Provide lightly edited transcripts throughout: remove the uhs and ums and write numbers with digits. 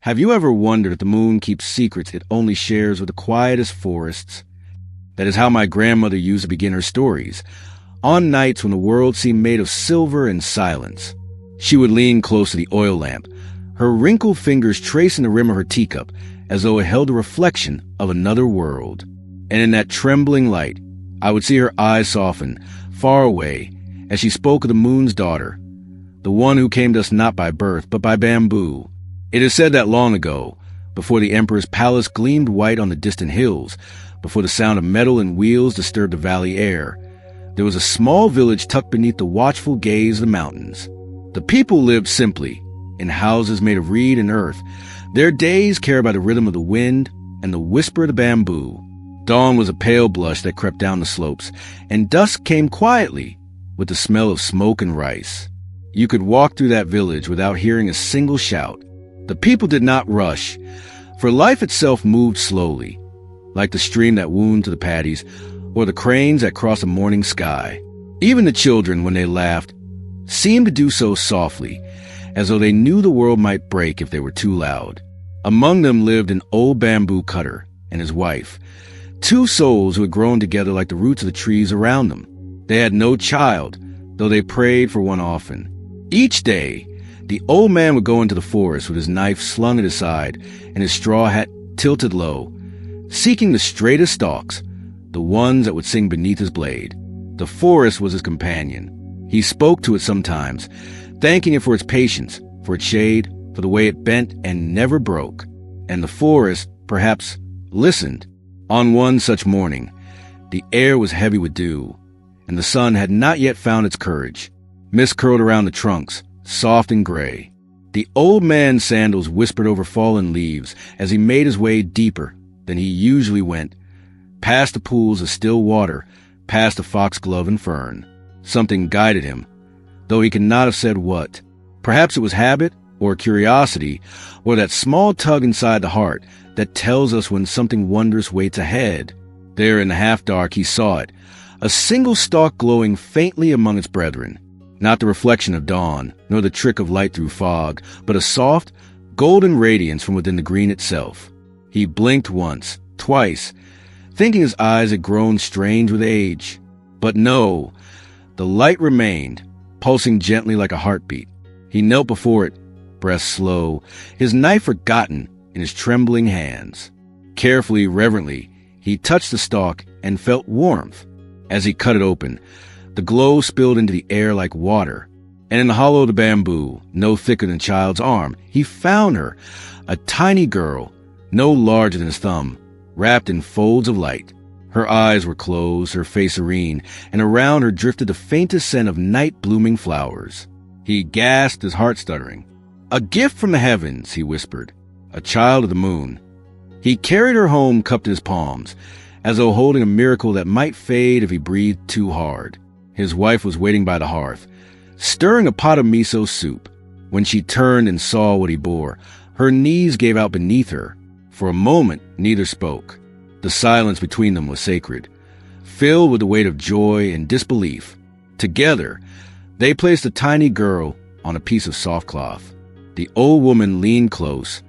Have you ever wondered if the moon keeps secrets it only shares with the quietest forests? That is how my grandmother used to begin her stories, on nights when the world seemed made of silver and silence. She would lean close to the oil lamp, her wrinkled fingers tracing the rim of her teacup as though it held a reflection of another world. And in that trembling light, I would see her eyes soften, far away, as she spoke of the moon's daughter, the one who came to us not by birth, but by bamboo. It is said that long ago, before the emperor's palace gleamed white on the distant hills, before the sound of metal and wheels disturbed the valley air, there was a small village tucked beneath the watchful gaze of the mountains. The people lived simply, in houses made of reed and earth, their days carried by the rhythm of the wind and the whisper of the bamboo. Dawn was a pale blush that crept down the slopes, and dusk came quietly, with the smell of smoke and rice. You could walk through that village without hearing a single shout. The people did not rush, for life itself moved slowly, like the stream that wound to the paddies, or the cranes that cross a morning sky. Even the children, when they laughed, seemed to do so softly, as though they knew the world might break if they were too loud. Among them lived an old bamboo cutter and his wife, two souls who had grown together like the roots of the trees around them. They had no child, though they prayed for one often. Each day, the old man would go into the forest with his knife slung at his side and his straw hat tilted low, seeking the straightest stalks, the ones that would sing beneath his blade. The forest was his companion. He spoke to it sometimes, thanking it for its patience, for its shade, for the way it bent and never broke. And the forest, perhaps, listened. On one such morning, the air was heavy with dew, and the sun had not yet found its courage. Mist curled around the trunks, soft and gray. The old man's sandals whispered over fallen leaves as he made his way deeper than he usually went, past the pools of still water, past the foxglove and fern. Something guided him, though he could not have said what. Perhaps it was habit, or curiosity, or that small tug inside the heart that tells us when something wondrous waits ahead. There in the half-dark he saw it, a single stalk glowing faintly among its brethren. Not the reflection of dawn, nor the trick of light through fog, but a soft, golden radiance from within the green itself. He blinked once, twice, thinking his eyes had grown strange with age. But no, the light remained, pulsing gently like a heartbeat. He knelt before it, breath slow, his knife forgotten in his trembling hands. Carefully, reverently, he touched the stalk and felt warmth. As he cut it open, the glow spilled into the air like water, and in the hollow of the bamboo, no thicker than a child's arm, he found her, a tiny girl, no larger than his thumb, wrapped in folds of light. Her eyes were closed, her face serene, and around her drifted the faintest scent of night-blooming flowers. He gasped, his heart stuttering. "A gift from the heavens," he whispered, "a child of the moon." He carried her home cupped in his palms, as though holding a miracle that might fade if he breathed too hard. His wife was waiting by the hearth, stirring a pot of miso soup. When she turned and saw what he bore, her knees gave out beneath her. For a moment, neither spoke. The silence between them was sacred, filled with the weight of joy and disbelief. Together, they placed the tiny girl on a piece of soft cloth. The old woman leaned close,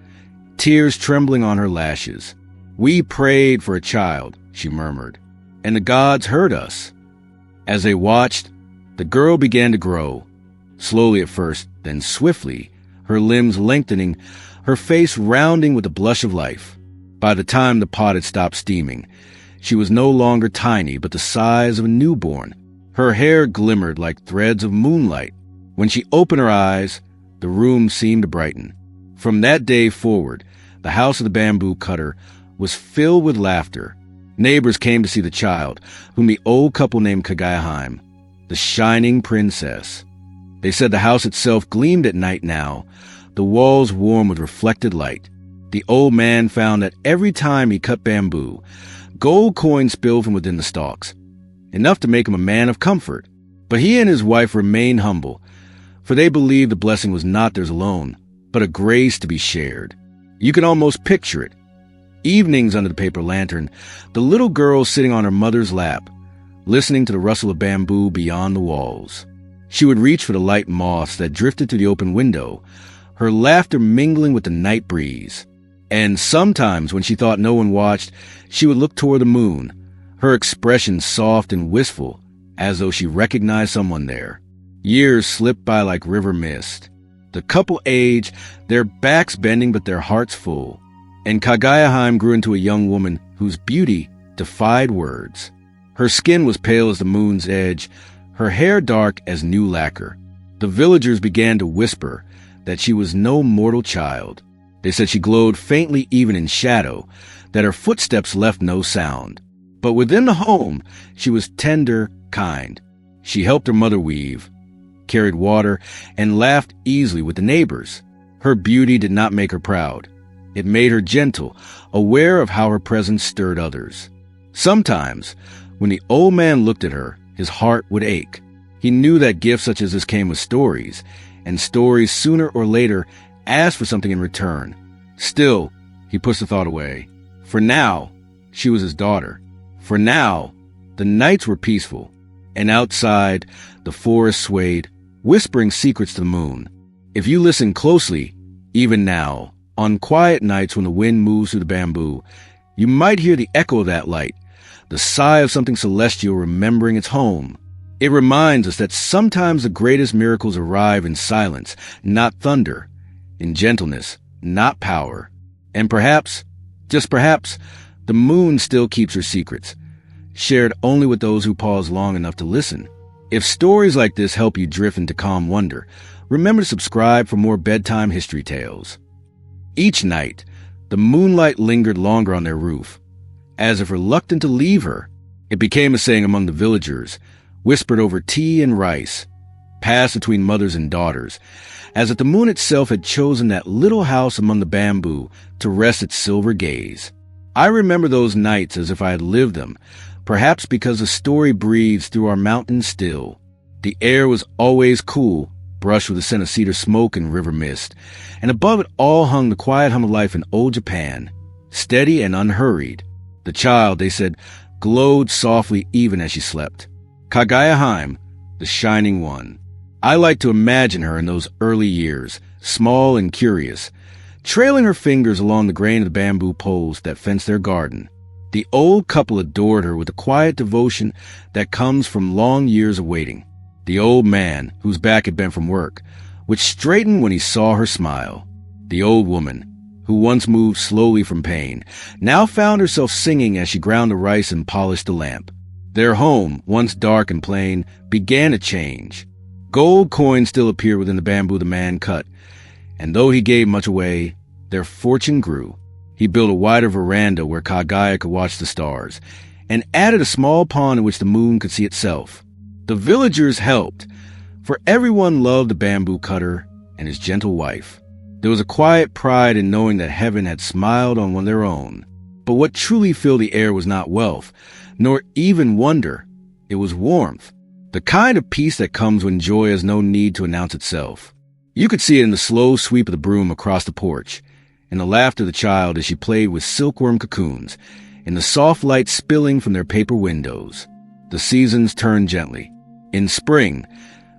tears trembling on her lashes. "We prayed for a child," she murmured, "and the gods heard us." As they watched, the girl began to grow, slowly at first, then swiftly, her limbs lengthening, her face rounding with the blush of life. By the time the pot had stopped steaming, she was no longer tiny but the size of a newborn. Her hair glimmered like threads of moonlight. When she opened her eyes, the room seemed to brighten. From that day forward, the house of the bamboo cutter was filled with laughter. Neighbors came to see the child, whom the old couple named Kaguya, the shining princess. They said the house itself gleamed at night now, the walls warm with reflected light. The old man found that every time he cut bamboo, gold coins spilled from within the stalks, enough to make him a man of comfort. But he and his wife remained humble, for they believed the blessing was not theirs alone, but a grace to be shared. You can almost picture it. Evenings under the paper lantern, the little girl sitting on her mother's lap, listening to the rustle of bamboo beyond the walls. She would reach for the light moths that drifted through the open window, her laughter mingling with the night breeze. And sometimes, when she thought no one watched, she would look toward the moon, her expression soft and wistful, as though she recognized someone there. Years slipped by like river mist. The couple aged, their backs bending but their hearts full. And Kaguya grew into a young woman whose beauty defied words. Her skin was pale as the moon's edge, her hair dark as new lacquer. The villagers began to whisper that she was no mortal child. They said she glowed faintly even in shadow, that her footsteps left no sound. But within the home, she was tender, kind. She helped her mother weave, carried water, and laughed easily with the neighbors. Her beauty did not make her proud. It made her gentle, aware of how her presence stirred others. Sometimes, when the old man looked at her, his heart would ache. He knew that gifts such as this came with stories, and stories sooner or later asked for something in return. Still, he pushed the thought away. For now, she was his daughter. For now, the nights were peaceful, and outside, the forest swayed, whispering secrets to the moon. If you listen closely, even now, on quiet nights when the wind moves through the bamboo, you might hear the echo of that light, the sigh of something celestial remembering its home. It reminds us that sometimes the greatest miracles arrive in silence, not thunder, in gentleness, not power. And perhaps, just perhaps, the moon still keeps her secrets, shared only with those who pause long enough to listen. If stories like this help you drift into calm wonder, remember to subscribe for more bedtime history tales. Each night, the moonlight lingered longer on their roof. As if reluctant to leave her, it became a saying among the villagers, whispered over tea and rice, passed between mothers and daughters, as if the moon itself had chosen that little house among the bamboo to rest its silver gaze. I remember those nights as if I had lived them, perhaps because the story breathes through our mountains still. The air was always cool, brushed with the scent of cedar smoke and river mist, and above it all hung the quiet hum of life in old Japan, steady and unhurried. The child, they said, glowed softly even as she slept. Kaguya, the shining one. I like to imagine her in those early years, small and curious, trailing her fingers along the grain of the bamboo poles that fenced their garden. The old couple adored her with the quiet devotion that comes from long years of waiting. The old man, whose back had bent from work, would straighten when he saw her smile. The old woman, who once moved slowly from pain, now found herself singing as she ground the rice and polished the lamp. Their home, once dark and plain, began to change. Gold coins still appeared within the bamboo the man cut, and though he gave much away, their fortune grew. He built a wider veranda where Kaguya could watch the stars, and added a small pond in which the moon could see itself. The villagers helped, for everyone loved the bamboo cutter and his gentle wife. There was a quiet pride in knowing that heaven had smiled on one of their own. But what truly filled the air was not wealth, nor even wonder. It was warmth, the kind of peace that comes when joy has no need to announce itself. You could see it in the slow sweep of the broom across the porch, in the laughter of the child as she played with silkworm cocoons, in the soft light spilling from their paper windows. The seasons turned gently. In spring,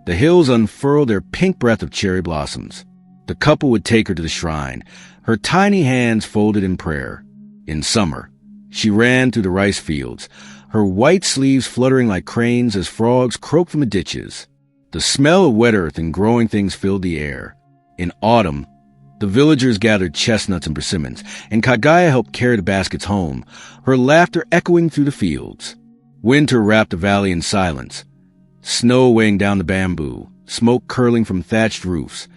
the hills unfurled their pink breath of cherry blossoms. The couple would take her to the shrine, her tiny hands folded in prayer. In summer, she ran through the rice fields, her white sleeves fluttering like cranes as frogs croaked from the ditches. The smell of wet earth and growing things filled the air. In autumn, the villagers gathered chestnuts and persimmons, and Kaguya helped carry the baskets home, her laughter echoing through the fields. Winter wrapped the valley in silence, snow weighing down the bamboo, smoke curling from thatched roofs.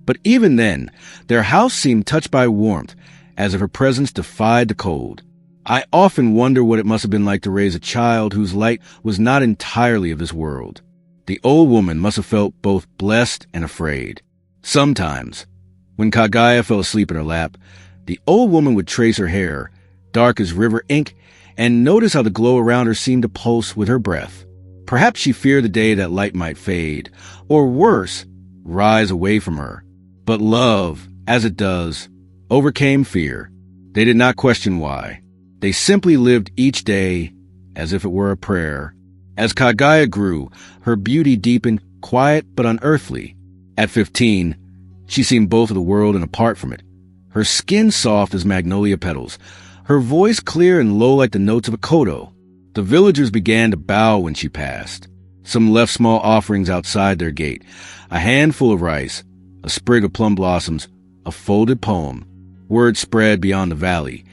But even then, their house seemed touched by warmth, as if her presence defied the cold. I often wonder what it must have been like to raise a child whose light was not entirely of this world. The old woman must have felt both blessed and afraid. Sometimes, when Kaguya fell asleep in her lap, the old woman would trace her hair, dark as river ink, and notice how the glow around her seemed to pulse with her breath. Perhaps she feared the day that light might fade, or worse, rise away from her. But love, as it does, overcame fear. They did not question why. They simply lived each day as if it were a prayer. As Kaguya grew, her beauty deepened, quiet but unearthly. At 15, She's seen both of the world and apart from it. Her skin soft as magnolia petals, her voice clear and low like the notes of a koto. The villagers began to bow when she passed. Some left small offerings outside their gate, a handful of rice, a sprig of plum blossoms, a folded poem. Word spread beyond the valley,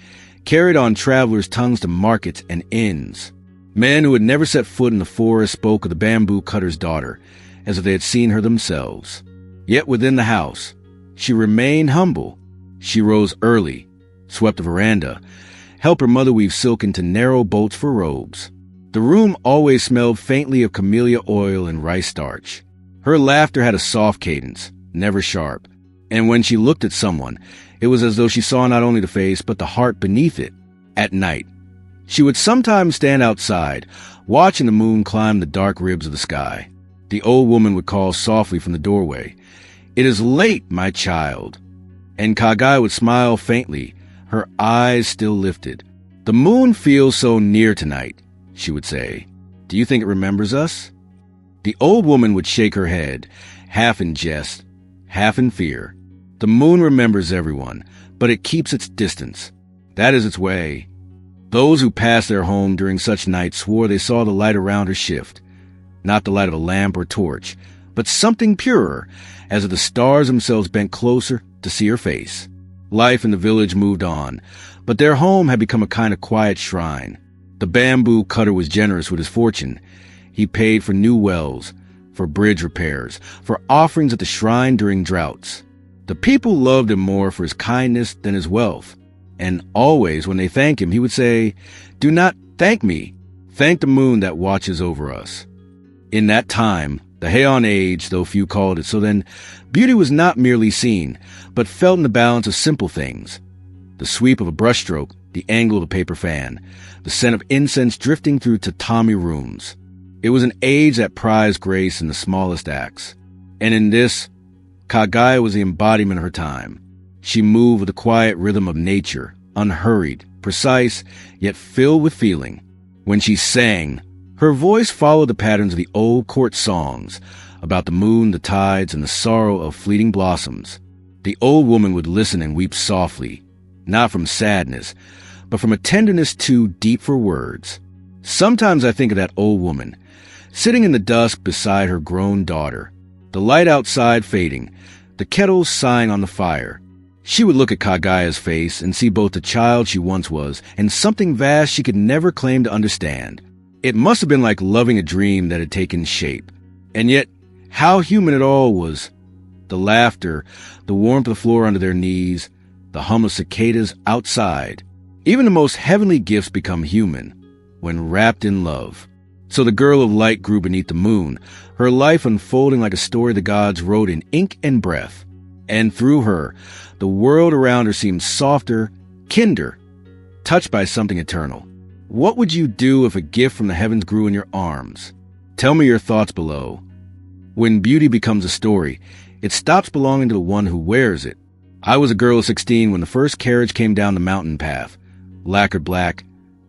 carried on travelers' tongues to markets and inns. Men who had never set foot in the forest spoke of the bamboo cutter's daughter, as if they had seen her themselves. Yet within the house, she remained humble. She rose early, swept the veranda, helped her mother weave silk into narrow bolts for robes. The room always smelled faintly of camellia oil and rice starch. Her laughter had a soft cadence, never sharp, and when she looked at someone, it was as though she saw not only the face, but the heart beneath it. At night, she would sometimes stand outside, watching the moon climb the dark ribs of the sky. The old woman would call softly from the doorway, "It is late, my child." And Kaguya would smile faintly, her eyes still lifted. "The moon feels so near tonight," she would say. "Do you think it remembers us?" The old woman would shake her head, half in jest, half in fear. "The moon remembers everyone, but it keeps its distance. That is its way." Those who passed their home during such nights swore they saw the light around her shift, not the light of a lamp or torch, but something purer, as if the stars themselves bent closer to see her face. Life in the village moved on, but their home had become a kind of quiet shrine. The bamboo cutter was generous with his fortune. He paid for new wells, for bridge repairs, for offerings at the shrine during droughts. The people loved him more for his kindness than his wealth, and always when they thanked him, he would say, "Do not thank me. Thank the moon that watches over us." In that time, the Heian age, though few called it so then, beauty was not merely seen, but felt in the balance of simple things. The sweep of a brushstroke, the angle of a paper fan, the scent of incense drifting through tatami rooms. It was an age that prized grace in the smallest acts. And in this, Kaguya was the embodiment of her time. She moved with the quiet rhythm of nature, unhurried, precise, yet filled with feeling. When she sang, her voice followed the patterns of the old court songs about the moon, the tides, and the sorrow of fleeting blossoms. The old woman would listen and weep softly, not from sadness, but from a tenderness too deep for words. Sometimes I think of that old woman, sitting in the dusk beside her grown daughter, the light outside fading, the kettles sighing on the fire. She would look at Kaguya's face and see both the child she once was and something vast she could never claim to understand. It must have been like loving a dream that had taken shape. And yet, how human it all was. The laughter, the warmth of the floor under their knees, the hum of cicadas outside. Even the most heavenly gifts become human when wrapped in love. So the girl of light grew beneath the moon, her life unfolding like a story the gods wrote in ink and breath. And through her, the world around her seemed softer, kinder, touched by something eternal. What would you do if a gift from the heavens grew in your arms? Tell me your thoughts below. When beauty becomes a story, it stops belonging to the one who wears it. I was a girl of 16 when the first carriage came down the mountain path. Lacquered black,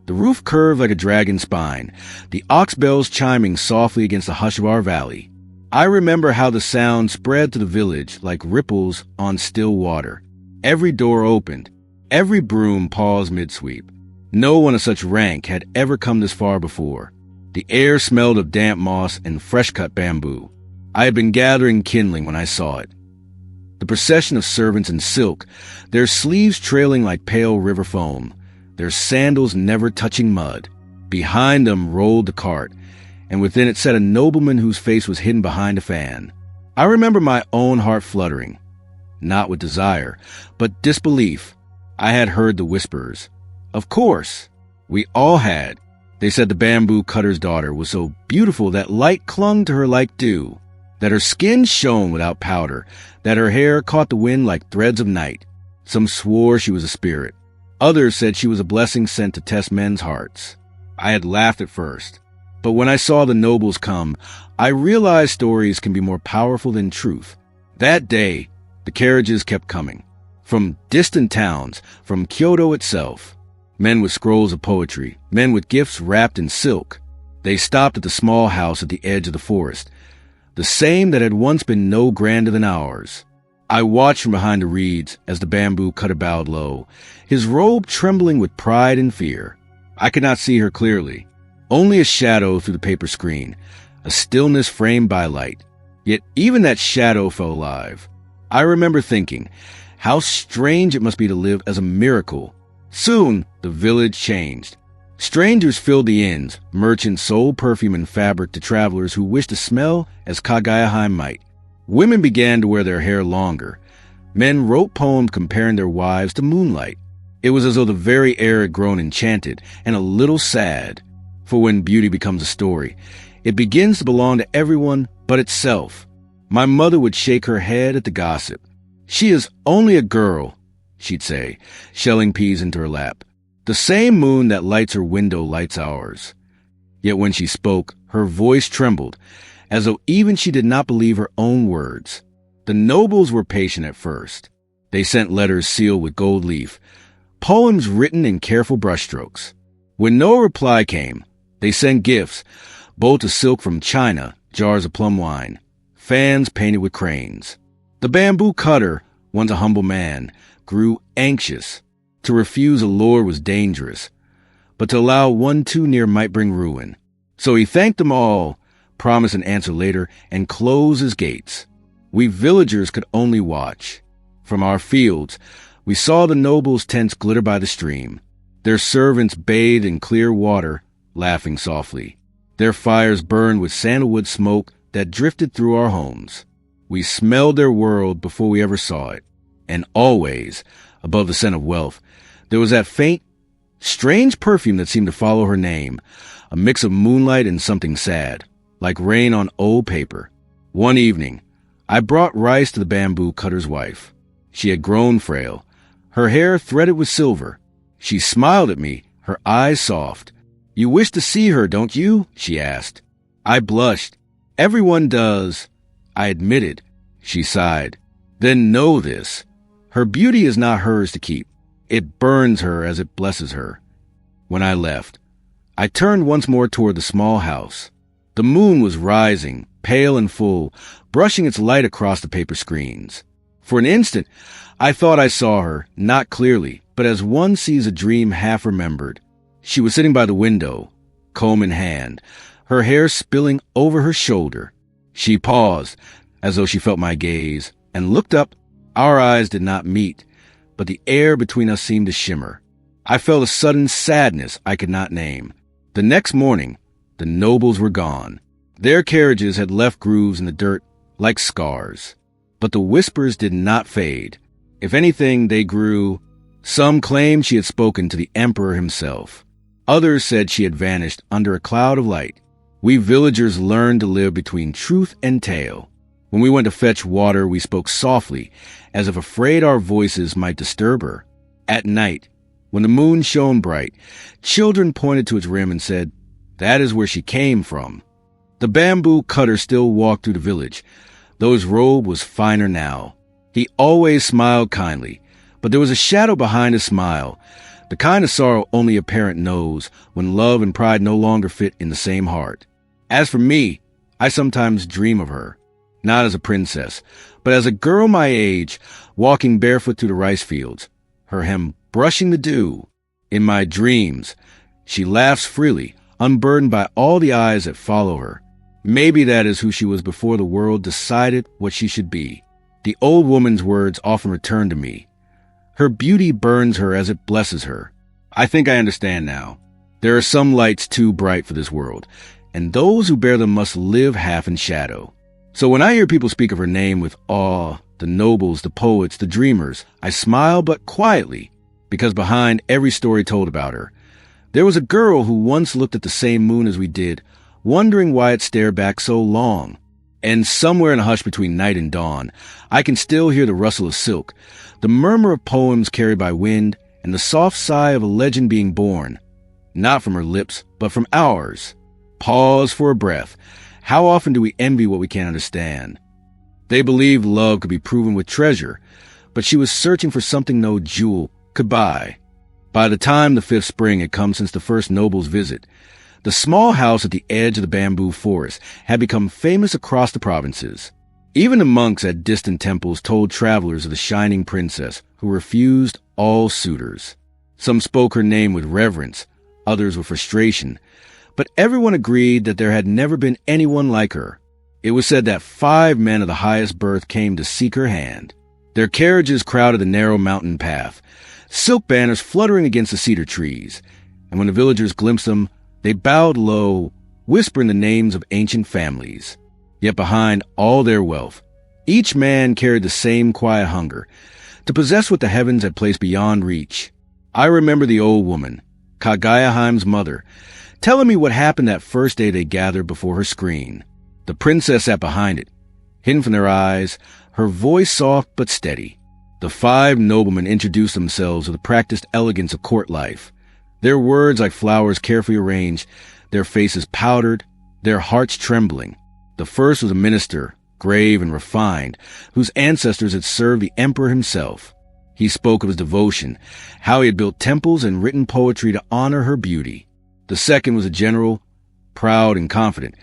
the roof curved like a dragon's spine, the ox bells chiming softly against the hush of our valley. I remember how the sound spread to the village like ripples on still water. Every door opened, every broom paused mid-sweep. No one of such rank had ever come this far before. The air smelled of damp moss and fresh-cut bamboo. I had been gathering kindling when I saw it. The procession of servants in silk, their sleeves trailing like pale river foam, their sandals never touching mud. Behind them rolled the cart, and within it sat a nobleman whose face was hidden behind a fan. I remember my own heart fluttering, not with desire, but disbelief. I had heard the whispers. Of course, we all had. They said the bamboo cutter's daughter was so beautiful that light clung to her like dew, that her skin shone without powder, that her hair caught the wind like threads of night. Some swore she was a spirit. Others said she was a blessing sent to test men's hearts. I had laughed at first, but when I saw the nobles come, I realized stories can be more powerful than truth. That day, the carriages kept coming. From distant towns, from Kyoto itself. Men with scrolls of poetry, men with gifts wrapped in silk. They stopped at the small house at the edge of the forest, the same that had once been no grander than ours. I watched from behind the reeds as the bamboo cutter bowed low, his robe trembling with pride and fear. I could not see her clearly, only a shadow through the paper screen, a stillness framed by light. Yet even that shadow felt alive. I remember thinking, how strange it must be to live as a miracle. Soon, the village changed. Strangers filled the inns, merchants sold perfume and fabric to travelers who wished to smell as Kaguya might. Women began to wear their hair longer. Men wrote poems comparing their wives to moonlight. It was as though the very air had grown enchanted and a little sad. For when beauty becomes a story, it begins to belong to everyone but itself. My mother would shake her head at the gossip. "She is only a girl," she'd say, shelling peas into her lap. "The same moon that lights her window lights ours." Yet when she spoke, her voice trembled, as though even she did not believe her own words. The nobles were patient at first. They sent letters sealed with gold leaf, poems written in careful brushstrokes. When no reply came, they sent gifts, bolts of silk from China, jars of plum wine, fans painted with cranes. The bamboo cutter, once a humble man, grew anxious. To refuse a lord was dangerous, but to allow one too near might bring ruin. So he thanked them all, promised an answer later, and closed his gates. We villagers could only watch. From our fields, we saw the nobles' tents glitter by the stream. Their servants bathed in clear water, laughing softly. Their fires burned with sandalwood smoke that drifted through our homes. We smelled their world before we ever saw it. And always, above the scent of wealth, there was that faint, strange perfume that seemed to follow her name, a mix of moonlight and something sad, like rain on old paper. One evening, I brought rice to the bamboo cutter's wife. She had grown frail, her hair threaded with silver. She smiled at me, her eyes soft. "You wish to see her, don't you?" she asked. I blushed. "Everyone does," I admitted. She sighed. "Then know this. Her beauty is not hers to keep. It burns her as it blesses her." When I left, I turned once more toward the small house. The moon was rising, pale and full, brushing its light across the paper screens. For an instant, I thought I saw her, not clearly, but as one sees a dream half remembered. She was sitting by the window, comb in hand, her hair spilling over her shoulder. She paused, as though she felt my gaze, and looked up. Our eyes did not meet, but the air between us seemed to shimmer. I felt a sudden sadness I could not name. The next morning, the nobles were gone. Their carriages had left grooves in the dirt like scars. But the whispers did not fade. If anything, they grew. Some claimed she had spoken to the emperor himself. Others said she had vanished under a cloud of light. We villagers learned to live between truth and tale. When we went to fetch water, we spoke softly, as if afraid our voices might disturb her. At night, when the moon shone bright, children pointed to its rim and said, "That is where she came from." The bamboo cutter still walked through the village, though his robe was finer now. He always smiled kindly, but there was a shadow behind his smile, the kind of sorrow only a parent knows when love and pride no longer fit in the same heart. As for me, I sometimes dream of her, not as a princess, but as a girl my age, walking barefoot through the rice fields, her hem brushing the dew. In my dreams, she laughs freely, unburdened by all the eyes that follow her. Maybe that is who she was before the world decided what she should be. The old woman's words often return to me. Her beauty burns her as it blesses her. I think I understand now. There are some lights too bright for this world, and those who bear them must live half in shadow. So when I hear people speak of her name with awe, the nobles, the poets, the dreamers, I smile but quietly, because behind every story told about her, there was a girl who once looked at the same moon as we did, wondering why it stared back so long. And somewhere in a hush between night and dawn, I can still hear the rustle of silk, the murmur of poems carried by wind, and the soft sigh of a legend being born, not from her lips, but from ours. Pause for a breath. How often do we envy what we can't understand? They believed love could be proven with treasure, but she was searching for something no jewel could buy. By the time the 5th spring had come since the first noble's visit, the small house at the edge of the bamboo forest had become famous across the provinces. Even the monks at distant temples told travelers of the shining princess, who refused all suitors. Some spoke her name with reverence, others with frustration, but everyone agreed that there had never been anyone like her. It was said that 5 men of the highest birth came to seek her hand. Their carriages crowded the narrow mountain path, silk banners fluttering against the cedar trees, and when the villagers glimpsed them, they bowed low, whispering the names of ancient families. Yet behind all their wealth, each man carried the same quiet hunger, to possess what the heavens had placed beyond reach. I remember the old woman, Kaguya-Heim's mother, telling me what happened that first day they gathered before her screen. The princess sat behind it, hidden from their eyes, her voice soft but steady. The 5 noblemen introduced themselves with the practiced elegance of court life, their words like flowers carefully arranged, their faces powdered, their hearts trembling. The first was a minister, grave and refined, whose ancestors had served the emperor himself. He spoke of his devotion, how he had built temples and written poetry to honor her beauty. The second was a general, proud and confident,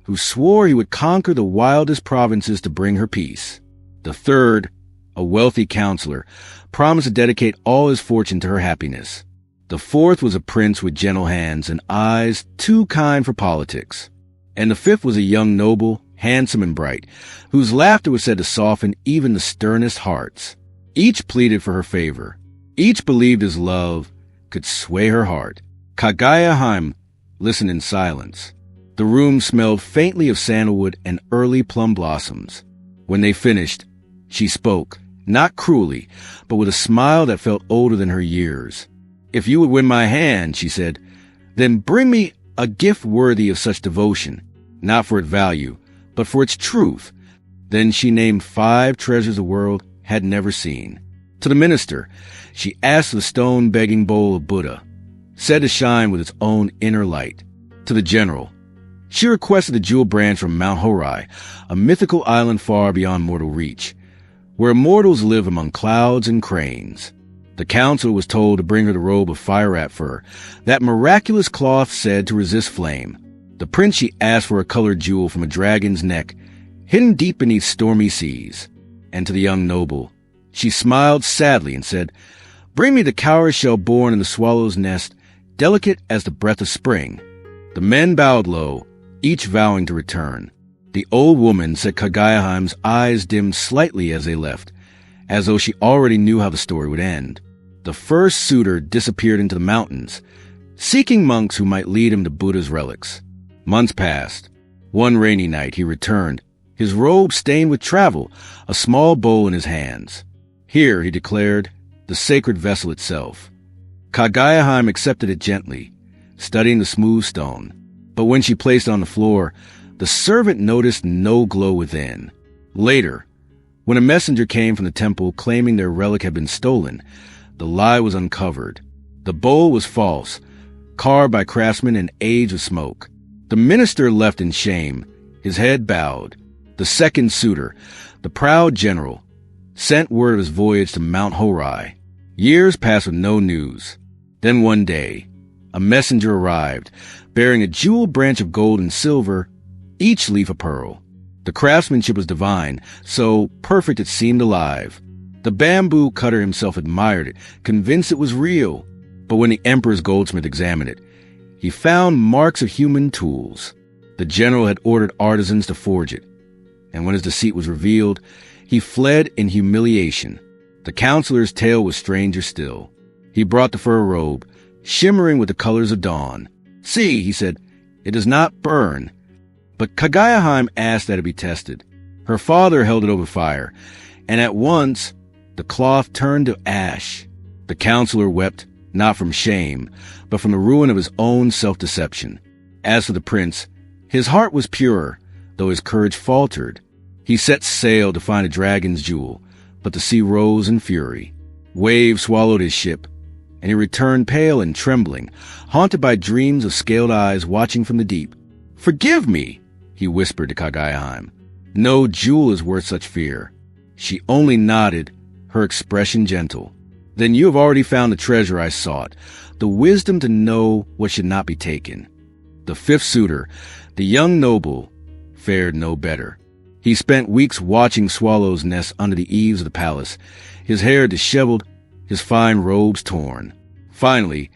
who swore he would conquer the wildest provinces to bring her peace. The third, a wealthy counselor, promised to dedicate all his fortune to her happiness. The fourth was a prince with gentle hands and eyes too kind for politics. And the fifth was a young noble, handsome and bright, whose laughter was said to soften even the sternest hearts. Each pleaded for her favor. Each believed his love could sway her heart. Kaguya-Heim listened in silence. The room smelled faintly of sandalwood and early plum blossoms. When they finished, she spoke, not cruelly, but with a smile that felt older than her years. "If you would win my hand," she said, "then bring me a gift worthy of such devotion, not for its value, but for its truth." Then she named 5 treasures the world had never seen. To the minister, she asked for the stone begging bowl of Buddha, said to shine with its own inner light. To the general, she requested the jewel branch from Mount Fuji, a mythical island far beyond mortal reach, where immortals live among clouds and cranes. The counselor was told to bring her the robe of fire rat fur, that miraculous cloth said to resist flame. The prince she asked for a colored jewel from a dragon's neck, hidden deep beneath stormy seas. And to the young noble, she smiled sadly and said, "Bring me the cowrie shell born in the swallow's nest, delicate as the breath of spring." The men bowed low, each vowing to return. The old woman said Kaguya-Heim's eyes dimmed slightly as they left, as though she already knew how the story would end. The first suitor disappeared into the mountains, seeking monks who might lead him to Buddha's relics. Months passed. One rainy night he returned, his robe stained with travel, a small bowl in his hands. "Here," he declared, "the sacred vessel itself." Kaguya-Heim accepted it gently, studying the smooth stone. But when she placed it on the floor, the servant noticed no glow within. Later, when a messenger came from the temple claiming their relic had been stolen, the lie was uncovered. The bowl was false, carved by craftsmen and aged with smoke. The minister left in shame, his head bowed. The second suitor, the proud general, sent word of his voyage to Mount Fuji. Years passed with no news. Then one day, a messenger arrived, bearing a jeweled branch of gold and silver, each leaf a pearl. The craftsmanship was divine, so perfect it seemed alive. The bamboo cutter himself admired it, convinced it was real. But when the emperor's goldsmith examined it, he found marks of human tools. The general had ordered artisans to forge it, and when his deceit was revealed, he fled in humiliation. The counselor's tale was stranger still. He brought the fur robe, shimmering with the colors of dawn. "See," he said, "it does not burn." But Kaguya-Heim asked that it be tested. Her father held it over fire, and at once the cloth turned to ash. The counselor wept, not from shame, but from the ruin of his own self-deception. As for the prince, his heart was pure, though his courage faltered. He set sail to find a dragon's jewel, but the sea rose in fury. Waves swallowed his ship, and he returned pale and trembling, haunted by dreams of scaled eyes watching from the deep. "Forgive me," he whispered to Kaguya-Heim. "No jewel is worth such fear." She only nodded, her expression gentle. "Then you have already found the treasure I sought, the wisdom to know what should not be taken." The fifth suitor, the young noble, fared no better. He spent weeks watching swallows nest under the eaves of the palace, his hair disheveled, his fine robes torn. Finally,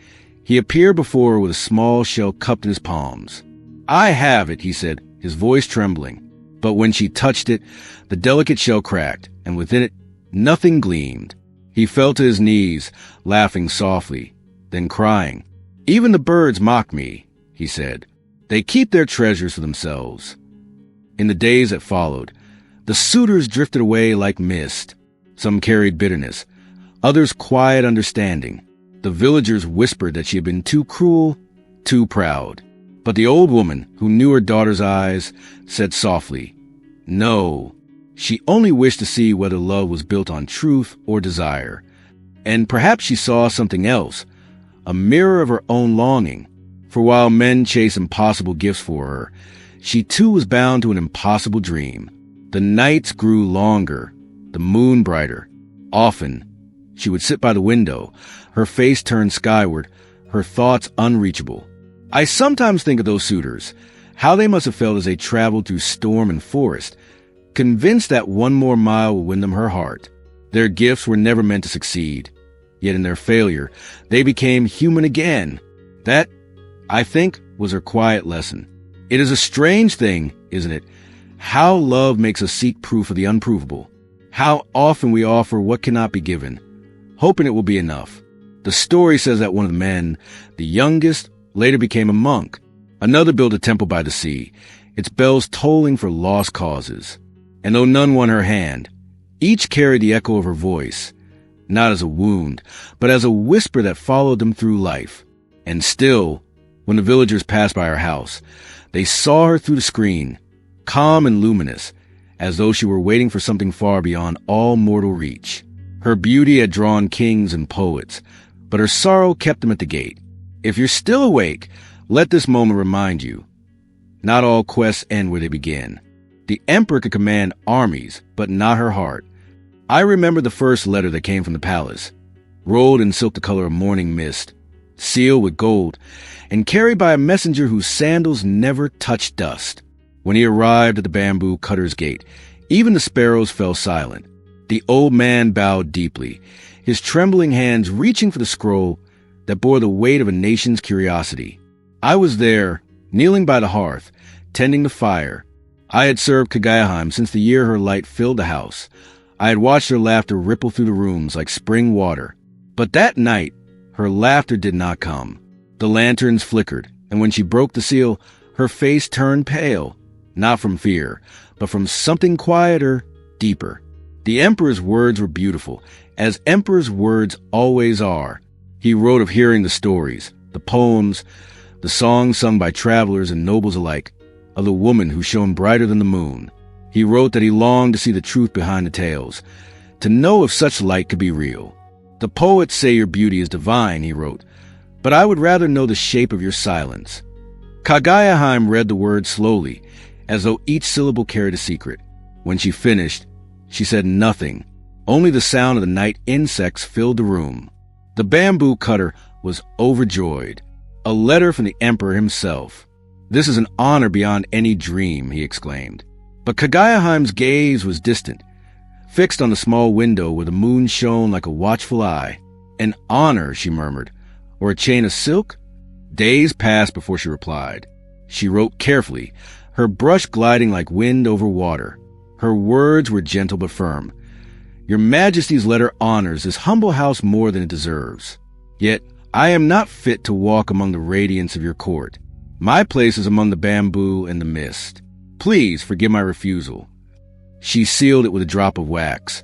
he appeared before her with a small shell cupped in his palms. "I have it," he said, his voice trembling. But when she touched it, the delicate shell cracked, and within it, nothing gleamed. He fell to his knees, laughing softly, then crying. "Even the birds mock me," he said. "They keep their treasures for themselves." In the days that followed, the suitors drifted away like mist. Some carried bitterness, others quiet understanding. The villagers whispered that she had been too cruel, too proud. But the old woman, who knew her daughter's eyes, said softly, "No." She only wished to see whether love was built on truth or desire. And perhaps she saw something else, a mirror of her own longing. For while men chase impossible gifts for her, she too was bound to an impossible dream. The nights grew longer, the moon brighter. Often, she would sit by the window, her face turned skyward, her thoughts unreachable. I sometimes think of those suitors, how they must have felt as they traveled through storm and forest, convinced that one more mile would win them her heart. Their gifts were never meant to succeed, yet in their failure, they became human again. That, I think, was her quiet lesson. It is a strange thing, isn't it, how love makes us seek proof of the unprovable. How often we offer what cannot be given, hoping it will be enough. The story says that one of the men, the youngest, later became a monk. Another built a temple by the sea, its bells tolling for lost causes. And though none won her hand, each carried the echo of her voice, not as a wound, but as a whisper that followed them through life. And still, when the villagers passed by her house, they saw her through the screen, calm and luminous, as though she were waiting for something far beyond all mortal reach. Her beauty had drawn kings and poets, but her sorrow kept them at the gate. If you're still awake, let this moment remind you, not all quests end where they begin. The emperor could command armies, but not her heart. I remember the first letter that came from the palace, rolled in silk the color of morning mist, sealed with gold, and carried by a messenger whose sandals never touched dust. When he arrived at the bamboo cutter's gate, even the sparrows fell silent. The old man bowed deeply, his trembling hands reaching for the scroll that bore the weight of a nation's curiosity. I was there, kneeling by the hearth, tending the fire. I had served Kaguya since the year her light filled the house. I had watched her laughter ripple through the rooms like spring water. But that night, her laughter did not come. The lanterns flickered, and when she broke the seal, her face turned pale, not from fear, but from something quieter, deeper. The emperor's words were beautiful, as emperor's words always are. He wrote of hearing the stories, the poems, the songs sung by travelers and nobles alike, of the woman who shone brighter than the moon. He wrote that he longed to see the truth behind the tales, to know if such light could be real. "The poets say your beauty is divine," he wrote, "but I would rather know the shape of your silence." Kaguya read the words slowly, as though each syllable carried a secret. When she finished, she said nothing. Only the sound of the night insects filled the room. The bamboo cutter was overjoyed. A letter from the emperor himself. "This is an honor beyond any dream," he exclaimed. But Kaguya gaze was distant, fixed on the small window where the moon shone like a watchful eye. "An honor," she murmured, "or a chain of silk?" Days passed before she replied. She wrote carefully, her brush gliding like wind over water. Her words were gentle but firm. "Your Majesty's letter honors this humble house more than it deserves. Yet I am not fit to walk among the radiance of your court. My place is among the bamboo and the mist. Please forgive my refusal." She sealed it with a drop of wax,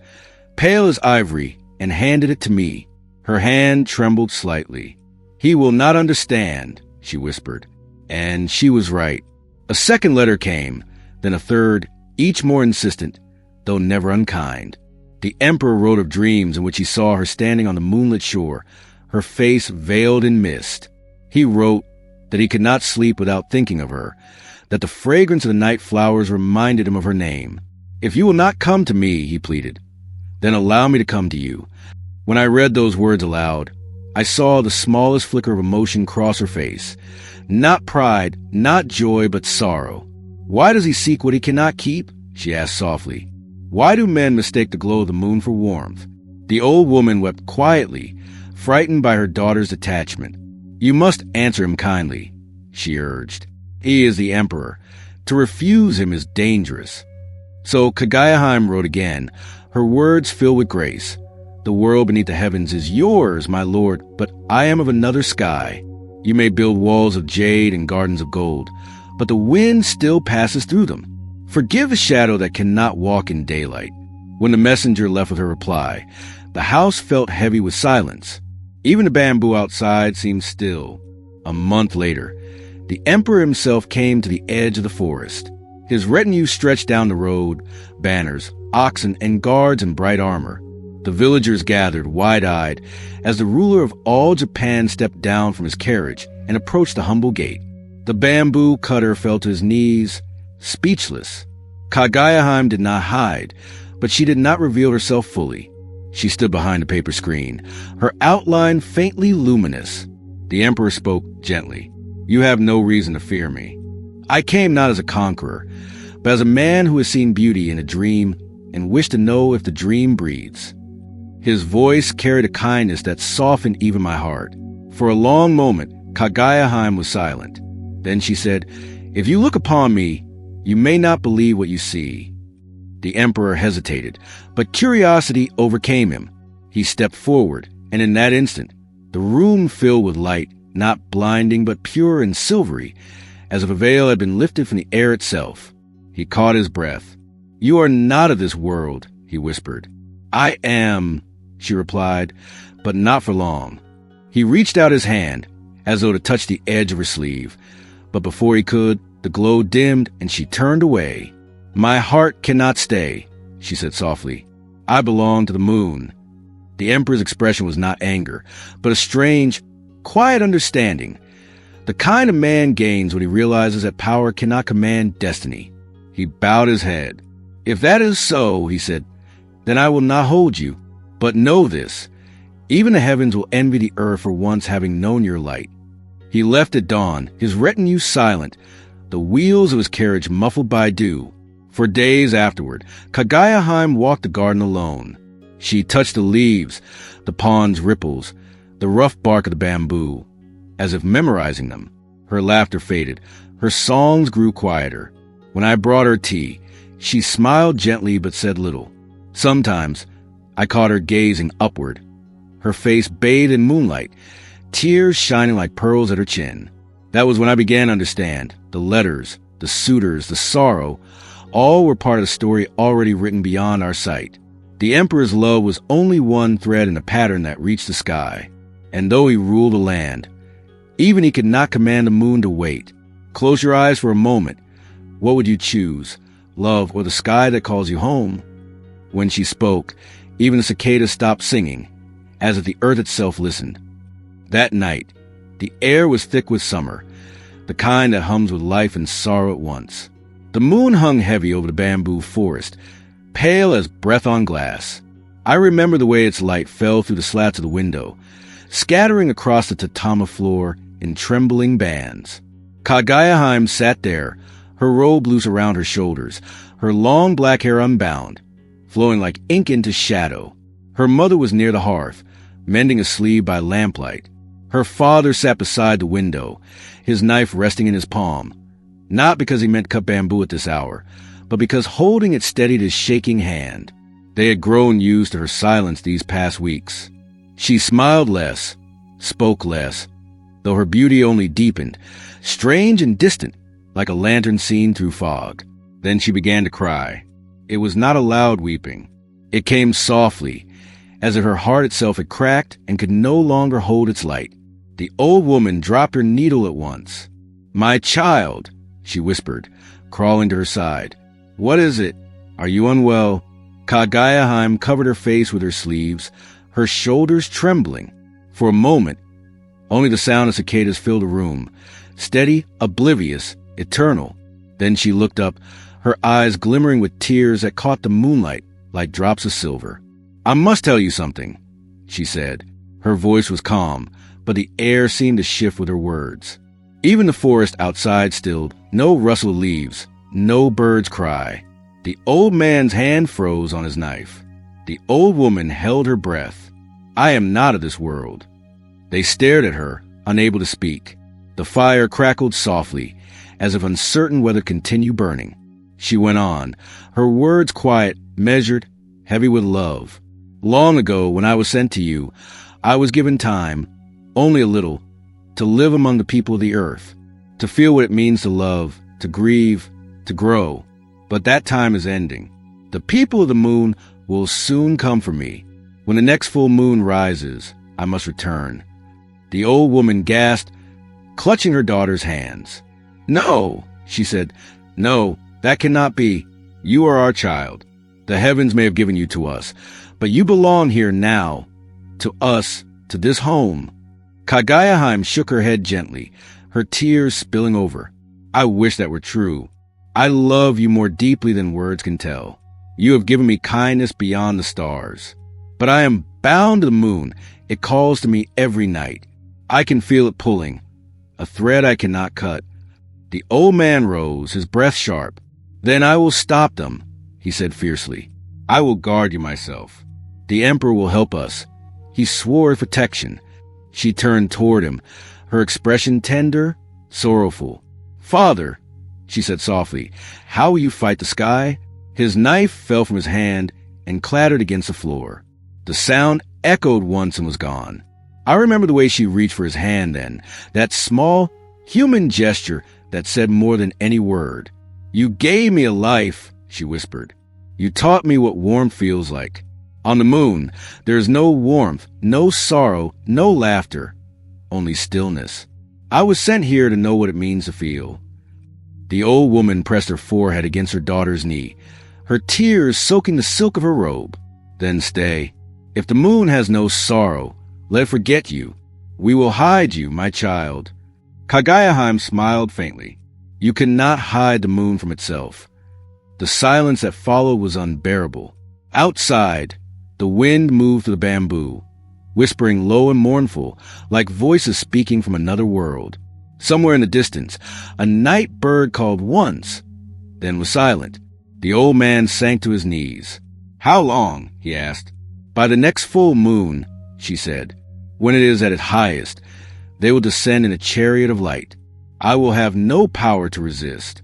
pale as ivory, and handed it to me. Her hand trembled slightly. "He will not understand," she whispered. And she was right. A second letter came, then a third, each more insistent, though never unkind. The emperor wrote of dreams in which he saw her standing on the moonlit shore, her face veiled in mist. He wrote that he could not sleep without thinking of her, that the fragrance of the night flowers reminded him of her name. "If you will not come to me," he pleaded, "then allow me to come to you." When I read those words aloud, I saw the smallest flicker of emotion cross her face. Not pride, not joy, but sorrow. Why does he seek what he cannot keep? she asked softly. Why do men mistake the glow of the moon for warmth? The old woman wept quietly, frightened by her daughter's attachment. You must answer him kindly, she urged. He is the emperor. To refuse him is dangerous. So Kaguya wrote again, her words filled with grace. The world beneath the heavens is yours, my lord, but I am of another sky. You may build walls of jade and gardens of gold, but the wind still passes through them. Forgive a shadow that cannot walk in daylight. When the messenger left with her reply, the house felt heavy with silence. Even the bamboo outside seemed still. A month later, the emperor himself came to the edge of the forest. His retinue stretched down the road, banners, oxen, and guards in bright armor. The villagers gathered, wide-eyed, as the ruler of all Japan stepped down from his carriage and approached the humble gate. The bamboo cutter fell to his knees, speechless. Kaguya did not hide, but she did not reveal herself fully. She stood behind the paper screen, her outline faintly luminous. The emperor spoke gently. You have no reason to fear me. I came not as a conqueror, but as a man who has seen beauty in a dream and wished to know if the dream breathes. His voice carried a kindness that softened even my heart. For a long moment, Kaguya was silent. Then she said, If you look upon me, you may not believe what you see. The emperor hesitated, but curiosity overcame him. He stepped forward, and in that instant, the room filled with light, not blinding but pure and silvery, as if a veil had been lifted from the air itself. He caught his breath. You are not of this world, he whispered. I am, she replied, but not for long. He reached out his hand, as though to touch the edge of her sleeve, but before he could, the glow dimmed and she turned away. My heart cannot stay, she said softly. I belong to the moon. The emperor's expression was not anger, but a strange, quiet understanding. The kind of man gains when he realizes that power cannot command destiny. He bowed his head. If that is so, he said, then I will not hold you. But know this, even the heavens will envy the earth for once having known your light. He left at dawn, his retinue silent, the wheels of his carriage muffled by dew. For days afterward, Kaguya walked the garden alone. She touched the leaves, the pond's ripples, the rough bark of the bamboo, as if memorizing them. Her laughter faded. Her songs grew quieter. When I brought her tea, she smiled gently but said little. Sometimes I caught her gazing upward, her face bathed in moonlight, tears shining like pearls at her chin. That was when I began to understand. The letters, the suitors, the sorrow, all were part of the story already written beyond our sight. The emperor's love was only one thread in a pattern that reached the sky. And though he ruled the land, even he could not command the moon to wait. Close your eyes for a moment. What would you choose, love or the sky that calls you home? When she spoke, even the cicadas stopped singing, as if the earth itself listened. That night, the air was thick with summer, the kind that hums with life and sorrow at once. The moon hung heavy over the bamboo forest, pale as breath on glass. I remember the way its light fell through the slats of the window, scattering across the tatama floor in trembling bands. Kaguya sat there, her robe loose around her shoulders, her long black hair unbound, flowing like ink into shadow. Her mother was near the hearth, mending a sleeve by lamplight. Her father sat beside the window, his knife resting in his palm, not because he meant to cut bamboo at this hour, but because holding it steadied his shaking hand. They had grown used to her silence these past weeks. She smiled less, spoke less, though her beauty only deepened, strange and distant, like a lantern seen through fog. Then she began to cry. It was not a loud weeping. It came softly, as if her heart itself had cracked and could no longer hold its light. The old woman dropped her needle at once. My child, she whispered, crawling to her side. What is it? Are you unwell? Kaguya covered her face with her sleeves, her shoulders trembling. For a moment, only the sound of cicadas filled the room, steady, oblivious, eternal. Then she looked up, her eyes glimmering with tears that caught the moonlight like drops of silver. I must tell you something, she said. Her voice was calm, but the air seemed to shift with her words. Even the forest outside stilled, no rustle of leaves, no bird's cry. The old man's hand froze on his knife. The old woman held her breath. I am not of this world. They stared at her, unable to speak. The fire crackled softly, as if uncertain whether to continue burning. She went on, her words quiet, measured, heavy with love. Long ago, when I was sent to you, I was given time, only a little, to live among the people of the earth, to feel what it means to love, to grieve, to grow. But that time is ending. The people of the moon will soon come for me. When the next full moon rises, I must return. The old woman gasped, clutching her daughter's hands. No, she said. No, that cannot be. You are our child. The heavens may have given you to us, but you belong here now, to us, to this home. Kaguya shook her head gently, her tears spilling over. I wish that were true. I love you more deeply than words can tell. You have given me kindness beyond the stars. But I am bound to the moon. It calls to me every night. I can feel it pulling, a thread I cannot cut. The old man rose, his breath sharp. Then I will stop them, he said fiercely. I will guard you myself. The emperor will help us. He swore his protection. She turned toward him, her expression tender, sorrowful. Father, she said softly, how will you fight the sky? His knife fell from his hand and clattered against the floor. The sound echoed once and was gone. I remember the way she reached for his hand then, that small, human gesture that said more than any word. You gave me a life, she whispered. You taught me what warmth feels like. On the moon, there is no warmth, no sorrow, no laughter, only stillness. I was sent here to know what it means to feel. The old woman pressed her forehead against her daughter's knee, her tears soaking the silk of her robe. Then stay. If the moon has no sorrow, let it forget you. We will hide you, my child. Kaguya smiled faintly. You cannot hide the moon from itself. The silence that followed was unbearable. Outside, the wind moved through the bamboo, whispering low and mournful, like voices speaking from another world. Somewhere in the distance, a night bird called once, then was silent. The old man sank to his knees. How long? He asked. By the next full moon, she said. When it is at its highest, they will descend in a chariot of light. I will have no power to resist.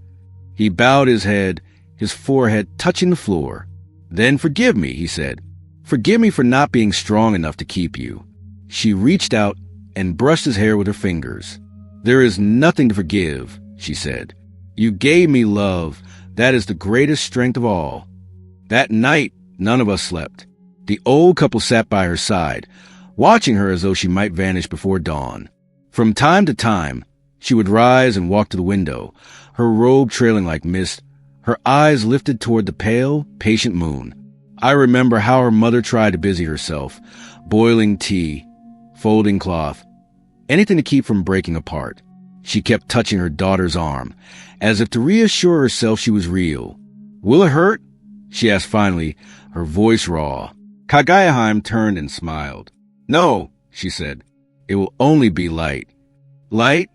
He bowed his head, his forehead touching the floor. Then forgive me, he said. Forgive me for not being strong enough to keep you. She reached out and brushed his hair with her fingers. There is nothing to forgive, she said. You gave me love. That is the greatest strength of all. That night, none of us slept. The old couple sat by her side, watching her as though she might vanish before dawn. From time to time, she would rise and walk to the window, her robe trailing like mist, her eyes lifted toward the pale, patient moon. I remember how her mother tried to busy herself, boiling tea, folding cloth, anything to keep from breaking apart. She kept touching her daughter's arm, as if to reassure herself she was real. Will it hurt? She asked finally, her voice raw. Kaguya turned and smiled. No, she said. It will only be light. Light?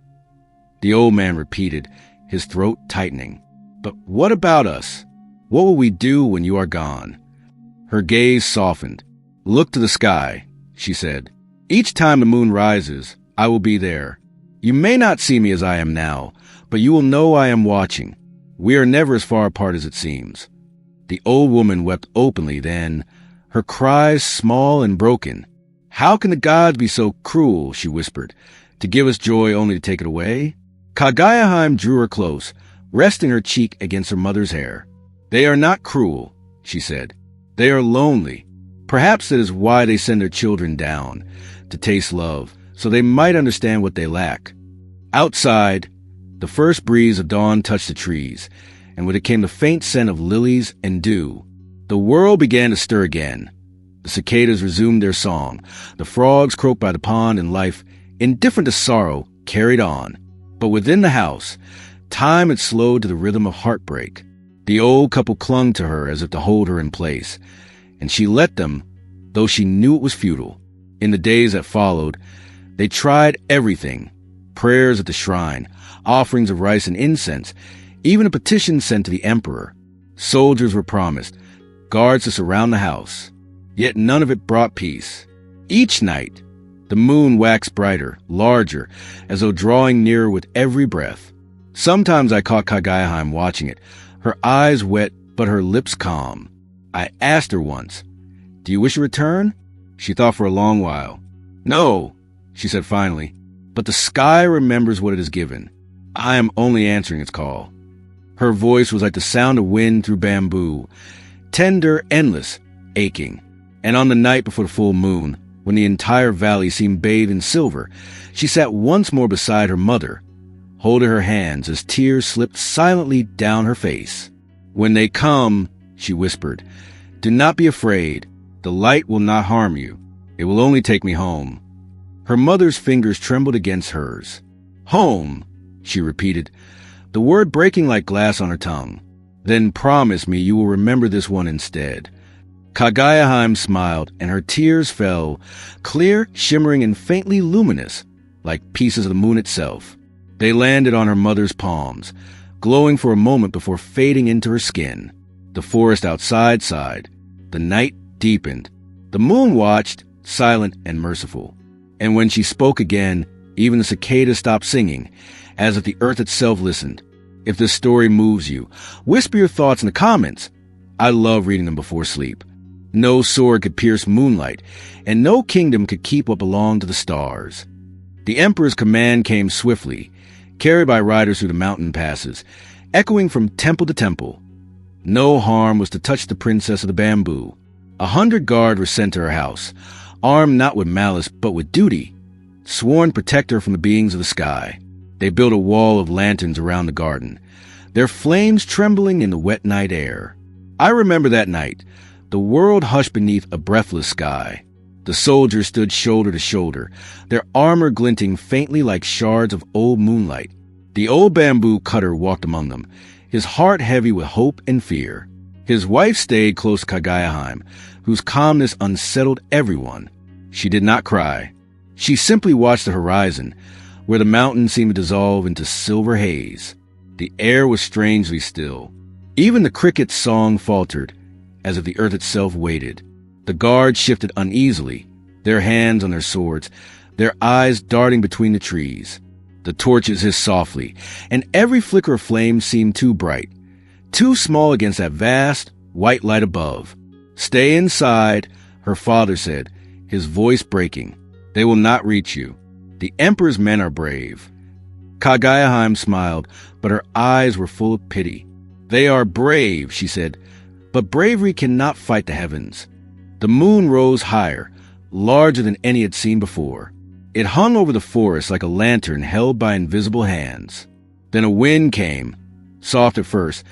The old man repeated, his throat tightening. But what about us? What will we do when you are gone? Her gaze softened. Look to the sky, she said. Each time the moon rises, I will be there. You may not see me as I am now, but you will know I am watching. We are never as far apart as it seems. The old woman wept openly then, her cries small and broken. How can the gods be so cruel, she whispered, to give us joy only to take it away? Kaguya drew her close, resting her cheek against her mother's hair. They are not cruel, she said. They are lonely. Perhaps that is why they send their children down, to taste love, so they might understand what they lack. Outside, the first breeze of dawn touched the trees, and with it came the faint scent of lilies and dew. The world began to stir again. The cicadas resumed their song. The frogs croaked by the pond, and life, indifferent to sorrow, carried on. But within the house, time had slowed to the rhythm of heartbreak. The old couple clung to her as if to hold her in place, and she let them, though she knew it was futile. In the days that followed, they tried everything. Prayers at the shrine, offerings of rice and incense, even a petition sent to the emperor. Soldiers were promised, guards to surround the house. Yet none of it brought peace. Each night, the moon waxed brighter, larger, as though drawing nearer with every breath. Sometimes I caught Kaguya watching it, her eyes wet but her lips calm. I asked her once, "Do you wish a return?" She thought for a long while. "No," she said finally, "but the sky remembers what it has given. I am only answering its call." Her voice was like the sound of wind through bamboo, tender, endless, aching. And on the night before the full moon, when the entire valley seemed bathed in silver, she sat once more beside her mother, holding her hands as tears slipped silently down her face. "When they come," she whispered, "do not be afraid. The light will not harm you. It will only take me home." Her mother's fingers trembled against hers. "Home," she repeated, the word breaking like glass on her tongue. "Then promise me you will remember this one instead." Kaguya smiled, and her tears fell, clear, shimmering, and faintly luminous, like pieces of the moon itself. They landed on her mother's palms, glowing for a moment before fading into her skin. The forest outside sighed. The night deepened. The moon watched, silent and merciful. And when she spoke again, even the cicadas stopped singing, as if the earth itself listened. If this story moves you, whisper your thoughts in the comments. I love reading them before sleep. No sword could pierce moonlight, and no kingdom could keep what belonged to the stars. The emperor's command came swiftly, carried by riders through the mountain passes, echoing from temple to temple. No harm was to touch the princess of the bamboo. 100 guards were sent to her house, armed not with malice but with duty, sworn to protect her from the beings of the sky. They built a wall of lanterns around the garden, their flames trembling in the wet night air. I remember that night. The world hushed beneath a breathless sky. The soldiers stood shoulder to shoulder, their armor glinting faintly like shards of old moonlight. The old bamboo cutter walked among them, his heart heavy with hope and fear. His wife stayed close to Kaguya, whose calmness unsettled everyone. She did not cry. She simply watched the horizon, where the mountains seemed to dissolve into silver haze. The air was strangely still. Even the cricket's song faltered, as if the earth itself waited. The guards shifted uneasily, their hands on their swords, their eyes darting between the trees. The torches hissed softly, and every flicker of flame seemed too bright, too small against that vast, white light above. "Stay inside," her father said, his voice breaking. "They will not reach you. The emperor's men are brave." Kaguya smiled, but her eyes were full of pity. "They are brave," she said, "but bravery cannot fight the heavens." The moon rose higher, larger than any had seen before. It hung over the forest like a lantern held by invisible hands. Then a wind came, soft at first,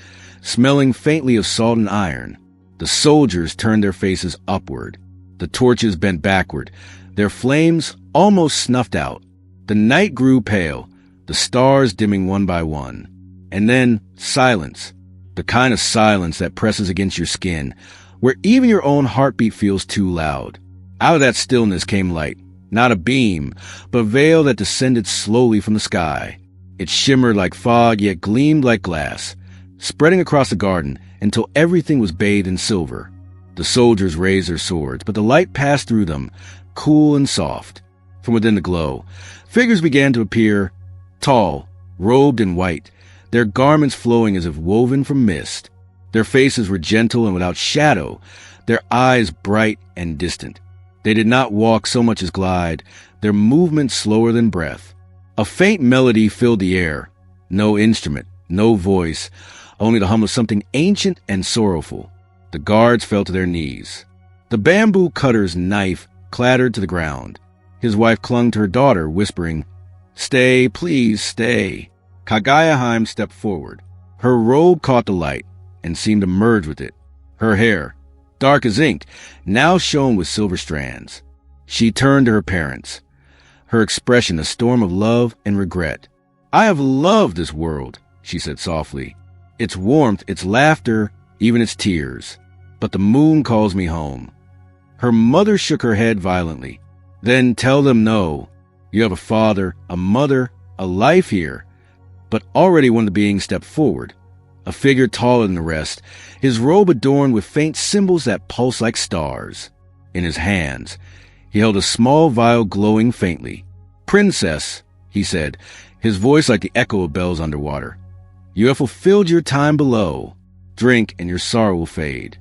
smelling faintly of salt and iron. The soldiers turned their faces upward. The torches bent backward, their flames almost snuffed out. The night grew pale, the stars dimming one by one. And then silence. The kind of silence that presses against your skin, where even your own heartbeat feels too loud. Out of that stillness came light, not a beam, but a veil that descended slowly from the sky. It shimmered like fog, yet gleamed like glass, spreading across the garden until everything was bathed in silver. The soldiers raised their swords, but the light passed through them, cool and soft. From within the glow, figures began to appear, tall, robed in white, their garments flowing as if woven from mist. Their faces were gentle and without shadow, their eyes bright and distant. They did not walk so much as glide, their movements slower than breath. A faint melody filled the air. No instrument, no voice, only the hum of something ancient and sorrowful. The guards fell to their knees. The bamboo cutter's knife clattered to the ground. His wife clung to her daughter, whispering, "Stay, please, stay." Kaguya stepped forward. Her robe caught the light and seemed to merge with it. Her hair, dark as ink, now shone with silver strands. She turned to her parents, her expression a storm of love and regret. "I have loved this world," she said softly. "Its warmth, its laughter, even its tears. But the moon calls me home." Her mother shook her head violently. "Then tell them no. You have a father, a mother, a life here." But already one of the beings stepped forward, a figure taller than the rest, his robe adorned with faint symbols that pulse like stars. In his hands, he held a small vial glowing faintly. "Princess," he said, his voice like the echo of bells underwater. "You have fulfilled your time below. Drink, and your sorrow will fade."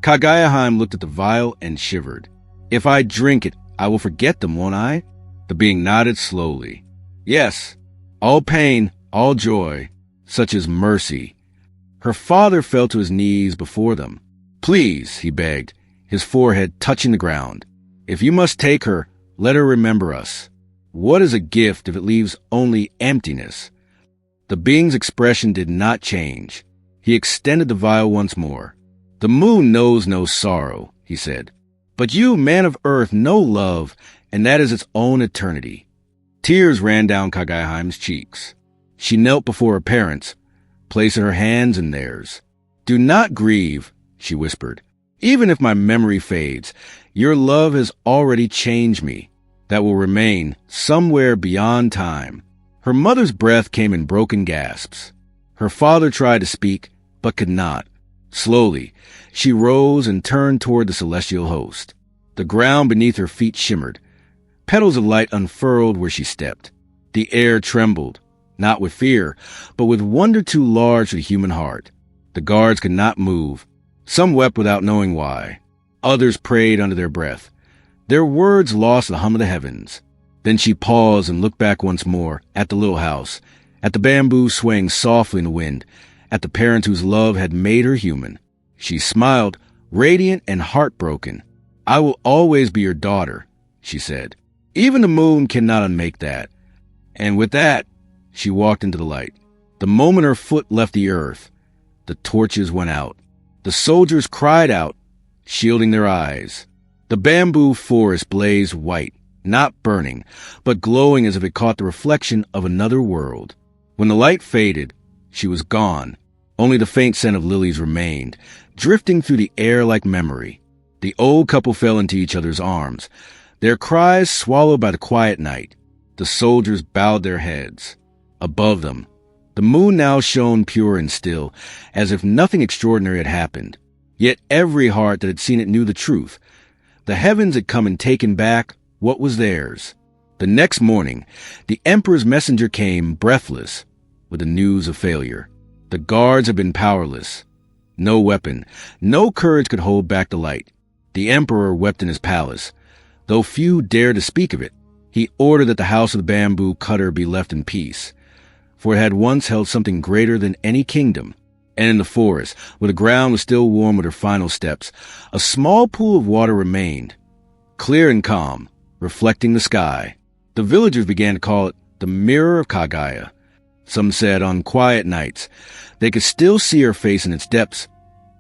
Kaguya looked at the vial and shivered. "If I drink it, I will forget them, won't I?" The being nodded slowly. "Yes, all pain, all joy, such as mercy." Her father fell to his knees before them. "Please," he begged, his forehead touching the ground. "If you must take her, let her remember us. What is a gift if it leaves only emptiness?" The being's expression did not change. He extended the vial once more. "The moon knows no sorrow," he said. "But you, man of earth, know love, and that is its own eternity." Tears ran down Kaguya's cheeks. She knelt before her parents, placing her hands in theirs. "Do not grieve," she whispered. "Even if my memory fades, your love has already changed me. That will remain somewhere beyond time." Her mother's breath came in broken gasps. Her father tried to speak, but could not. Slowly, she rose and turned toward the celestial host. The ground beneath her feet shimmered. Petals of light unfurled where she stepped. The air trembled, not with fear, but with wonder too large for the human heart. The guards could not move. Some wept without knowing why. Others prayed under their breath. Their words lost the hum of the heavens. Then she paused and looked back once more at the little house, at the bamboo swaying softly in the wind, at the parents whose love had made her human. She smiled, radiant and heartbroken. "I will always be your daughter," she said. "Even the moon cannot unmake that." And with that, she walked into the light. The moment her foot left the earth, the torches went out. The soldiers cried out, shielding their eyes. The bamboo forest blazed white, not burning, but glowing as if it caught the reflection of another world. When the light faded, she was gone. Only the faint scent of lilies remained, drifting through the air like memory. The old couple fell into each other's arms, their cries swallowed by the quiet night. The soldiers bowed their heads. Above them, the moon now shone pure and still, as if nothing extraordinary had happened. Yet every heart that had seen it knew the truth. The heavens had come and taken back what was theirs. The next morning, the emperor's messenger came, breathless, with the news of failure. The guards had been powerless. No weapon, no courage could hold back the light. The emperor wept in his palace, though few dared to speak of it. He ordered that the house of the bamboo cutter be left in peace, for it had once held something greater than any kingdom. And in the forest, where the ground was still warm with her final steps, a small pool of water remained, clear and calm, reflecting the sky. The villagers began to call it the Mirror of Kaguya. Some said on quiet nights they could still see her face in its depths,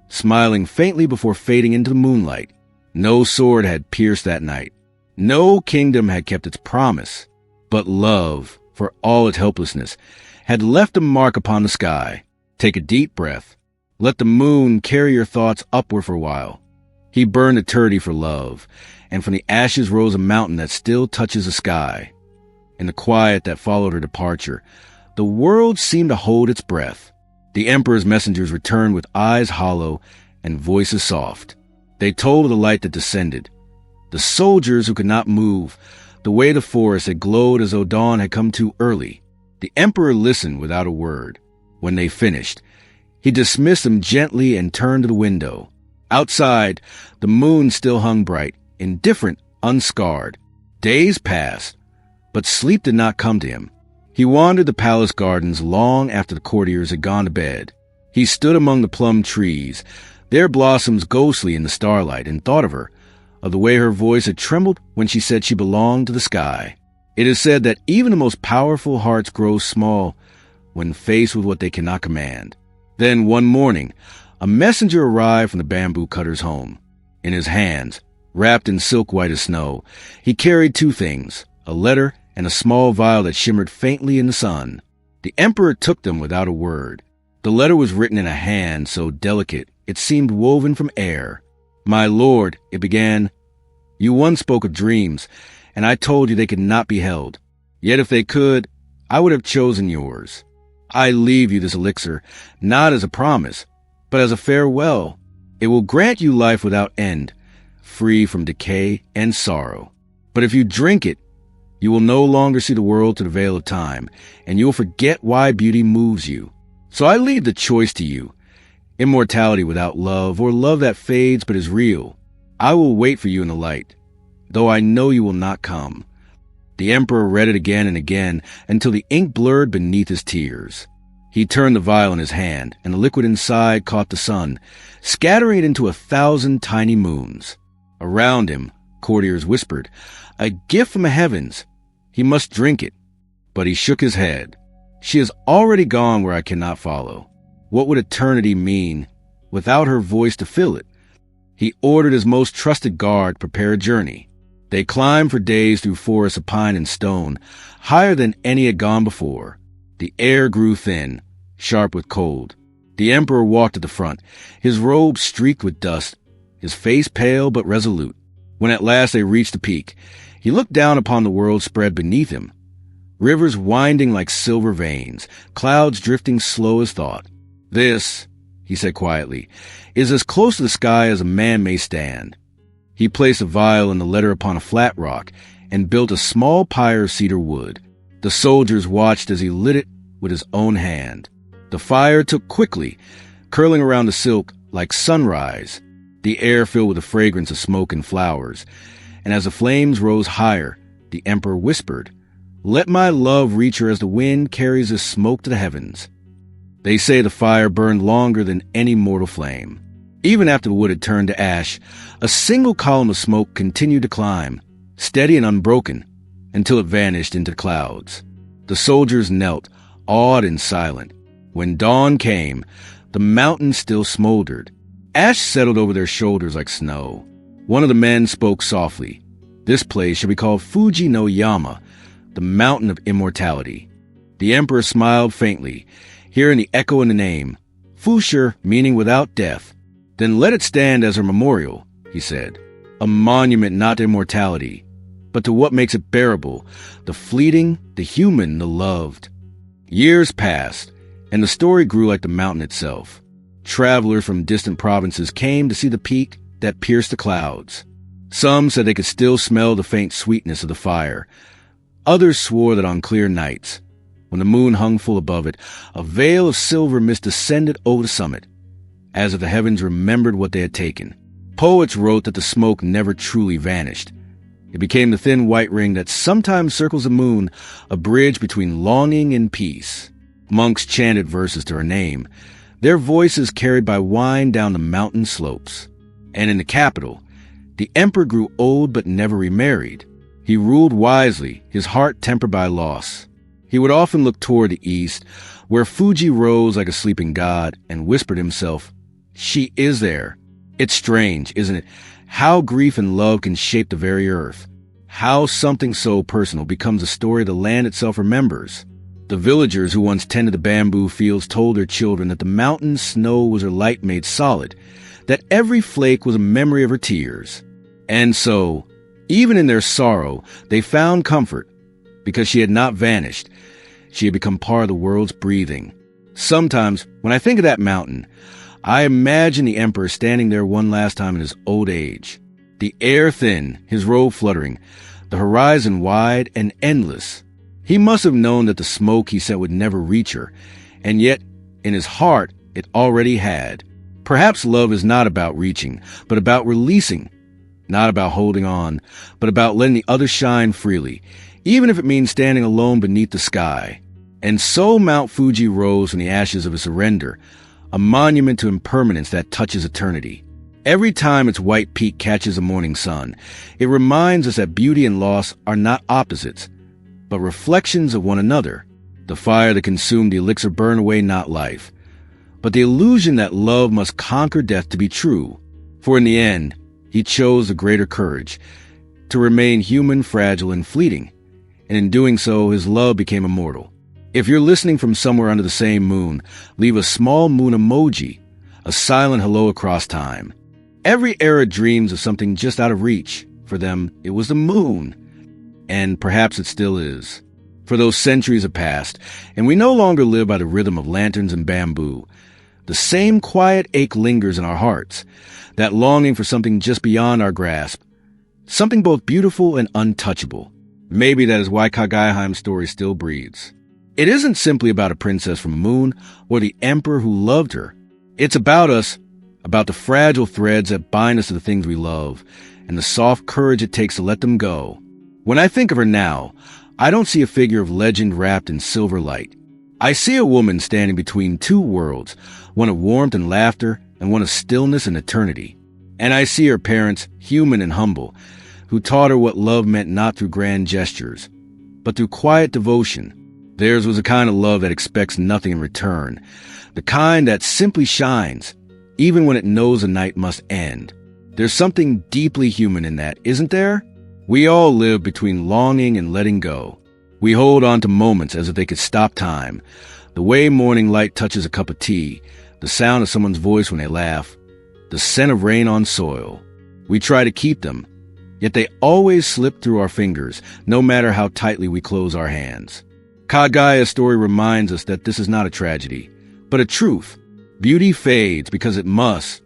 smiling faintly before fading into the moonlight. No sword had pierced that night. No kingdom had kept its promise. But love, for all its helplessness, had left a mark upon the sky. Take a deep breath. Let the moon carry your thoughts upward for a while. He burned eternity for love, and from the ashes rose a mountain that still touches the sky. In the quiet that followed her departure, the world seemed to hold its breath. The emperor's messengers returned with eyes hollow and voices soft. They told of the light that descended. The soldiers who could not move, the way of the forest had glowed as though dawn had come too early. The emperor listened without a word. When they finished, he dismissed them gently and turned to the window. Outside, the moon still hung bright, indifferent, unscarred. Days passed, but sleep did not come to him. He wandered the palace gardens long after the courtiers had gone to bed. He stood among the plum trees, their blossoms ghostly in the starlight, and thought of her, of the way her voice had trembled when she said she belonged to the sky. It is said that even the most powerful hearts grow small when faced with what they cannot command. Then one morning, a messenger arrived from the bamboo cutter's home. In his hands, wrapped in silk white as snow, he carried two things, a letter and a small vial that shimmered faintly in the sun. The emperor took them without a word. The letter was written in a hand so delicate it seemed woven from air. "My lord," it began, "you once spoke of dreams, and I told you they could not be held. Yet if they could, I would have chosen yours. I leave you this elixir, not as a promise, but as a farewell. It will grant you life without end, free from decay and sorrow. But if you drink it, you will no longer see the world through the veil of time, and you will forget why beauty moves you. So I leave the choice to you. Immortality without love, or love that fades but is real. I will wait for you in the light, though I know you will not come. The emperor read it again and again until the ink blurred beneath his tears. He turned the vial in his hand, and the liquid inside caught the sun, scattering it into 1,000 tiny moons. Around him, courtiers whispered, "A gift from the heavens. He must drink it." But he shook his head. "She is already gone where I cannot follow. What would eternity mean without her voice to fill it?" He ordered his most trusted guard prepare a journey. They climbed for days through forests of pine and stone, higher than any had gone before. The air grew thin, sharp with cold. The emperor walked at the front, his robe streaked with dust, his face pale but resolute. When at last they reached the peak, he looked down upon the world spread beneath him. Rivers winding like silver veins, clouds drifting slow as thought. "This," he said quietly, "is as close to the sky as a man may stand." He placed a vial and the letter upon a flat rock and built a small pyre of cedar wood. The soldiers watched as he lit it with his own hand. The fire took quickly, curling around the silk like sunrise, the air filled with the fragrance of smoke and flowers. And as the flames rose higher, the emperor whispered, "Let my love reach her as the wind carries this smoke to the heavens." They say the fire burned longer than any mortal flame. Even after the wood had turned to ash, a single column of smoke continued to climb, steady and unbroken, until it vanished into the clouds. The soldiers knelt, awed and silent. When dawn came, the mountain still smoldered. Ash settled over their shoulders like snow. One of the men spoke softly. "This place shall be called Fuji no Yama, the mountain of immortality." The emperor smiled faintly, hearing the echo in the name, Fushir, meaning without death. "Then let it stand as a memorial," he said. "A monument not to immortality, but to what makes it bearable, the fleeting, the human, the loved." Years passed, and the story grew like the mountain itself. Travelers from distant provinces came to see the peak that pierced the clouds. Some said they could still smell the faint sweetness of the fire. Others swore that on clear nights, when the moon hung full above it, a veil of silver mist descended over the summit, as if the heavens remembered what they had taken. Poets wrote that the smoke never truly vanished. It became the thin white ring that sometimes circles the moon, a bridge between longing and peace. Monks chanted verses to her name, their voices carried by wine down the mountain slopes. And in the capital, the emperor grew old but never remarried. He ruled wisely, his heart tempered by loss. He would often look toward the east, where Fuji rose like a sleeping god, and whispered to himself, "She is there." It's strange, isn't it, how grief and love can shape the very earth. How something so personal becomes a story the land itself remembers. The villagers who once tended the bamboo fields told their children that the mountain snow was her light made solid, that every flake was a memory of her tears. And so, even in their sorrow, they found comfort, because she had not vanished. She had become part of the world's breathing. Sometimes, when I think of that mountain, I imagine the emperor standing there one last time in his old age. The air thin, his robe fluttering, the horizon wide and endless. He must have known that the smoke he sent would never reach her, and yet, in his heart, it already had. Perhaps love is not about reaching, but about releasing. Not about holding on, but about letting the other shine freely, even if it means standing alone beneath the sky. And so Mount Fuji rose from the ashes of his surrender, a monument to impermanence that touches eternity. Every time its white peak catches the morning sun, it reminds us that beauty and loss are not opposites, but reflections of one another. The fire that consumed the elixir burned away not life, but the illusion that love must conquer death to be true. For in the end, he chose the greater courage, to remain human, fragile, and fleeting, and in doing so, his love became immortal. If you're listening from somewhere under the same moon, leave a small moon emoji, a silent hello across time. Every era dreams of something just out of reach. For them, it was the moon. And perhaps it still is. For those centuries have passed, and we no longer live by the rhythm of lanterns and bamboo. The same quiet ache lingers in our hearts, that longing for something just beyond our grasp, something both beautiful and untouchable. Maybe that is why Kaguya's story still breathes. It isn't simply about a princess from the moon or the emperor who loved her. It's about us, about the fragile threads that bind us to the things we love, and the soft courage it takes to let them go. When I think of her now, I don't see a figure of legend wrapped in silver light. I see a woman standing between two worlds, one of warmth and laughter, and one of stillness and eternity. And I see her parents, human and humble, who taught her what love meant not through grand gestures, but through quiet devotion. Theirs was a kind of love that expects nothing in return, the kind that simply shines, even when it knows the night must end. There's something deeply human in that, isn't there? We all live between longing and letting go. We hold on to moments as if they could stop time. The way morning light touches a cup of tea, the sound of someone's voice when they laugh, the scent of rain on soil. We try to keep them, yet they always slip through our fingers, no matter how tightly we close our hands. Kaguya's story reminds us that this is not a tragedy, but a truth. Beauty fades because it must.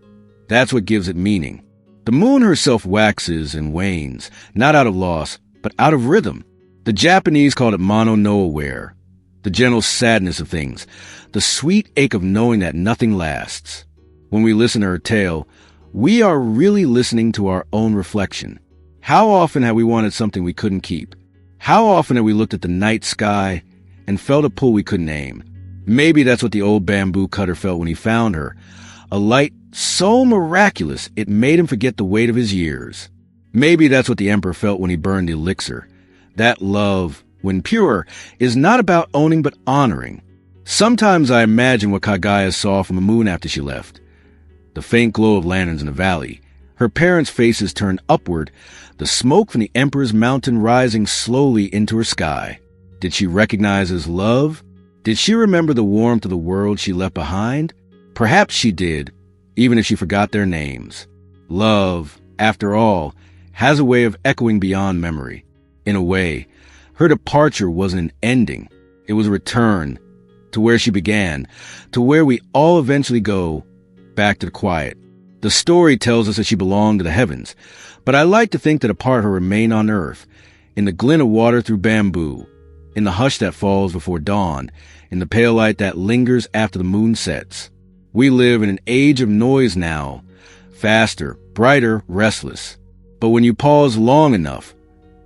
That's what gives it meaning. The moon herself waxes and wanes, not out of loss, but out of rhythm. The Japanese called it mono no aware, the gentle sadness of things, the sweet ache of knowing that nothing lasts. When we listen to her tale, we are really listening to our own reflection. How often have we wanted something we couldn't keep? How often have we looked at the night sky and felt a pull we couldn't name? Maybe that's what the old bamboo cutter felt when he found her, a light so miraculous it made him forget the weight of his years. Maybe that's what the emperor felt when he burned the elixir. That love, when pure, is not about owning but honoring. Sometimes I imagine what Kaguya saw from the moon after she left. The faint glow of lanterns in the valley, her parents' faces turned upward, the smoke from the emperor's mountain rising slowly into her sky. Did she recognize his love? Did she remember the warmth of the world she left behind? Perhaps she did, even if she forgot their names. Love, after all, has a way of echoing beyond memory. In a way, her departure wasn't an ending. It was a return to where she began, to where we all eventually go, back to the quiet. The story tells us that she belonged to the heavens, but I like to think that a part of her remained on earth, in the glint of water through bamboo, in the hush that falls before dawn, in the pale light that lingers after the moon sets. We live in an age of noise now, faster, brighter, restless. But when you pause long enough,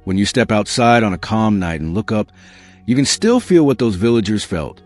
when you step outside on a calm night and look up, you can still feel what those villagers felt,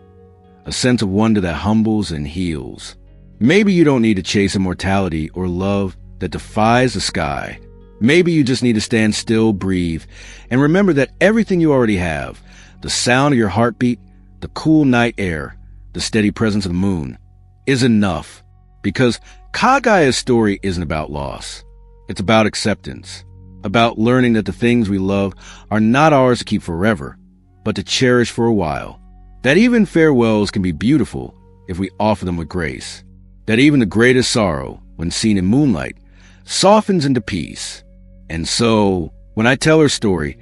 a sense of wonder that humbles and heals. Maybe you don't need to chase immortality or love that defies the sky. Maybe you just need to stand still, breathe, and remember that everything you already have, the sound of your heartbeat, the cool night air, the steady presence of the moon, is enough. Because Kaguya's story isn't about loss. It's about acceptance, about learning that the things we love are not ours to keep forever, but to cherish for a while. That even farewells can be beautiful if we offer them with grace. That even the greatest sorrow, when seen in moonlight, softens into peace. And so, when I tell her story,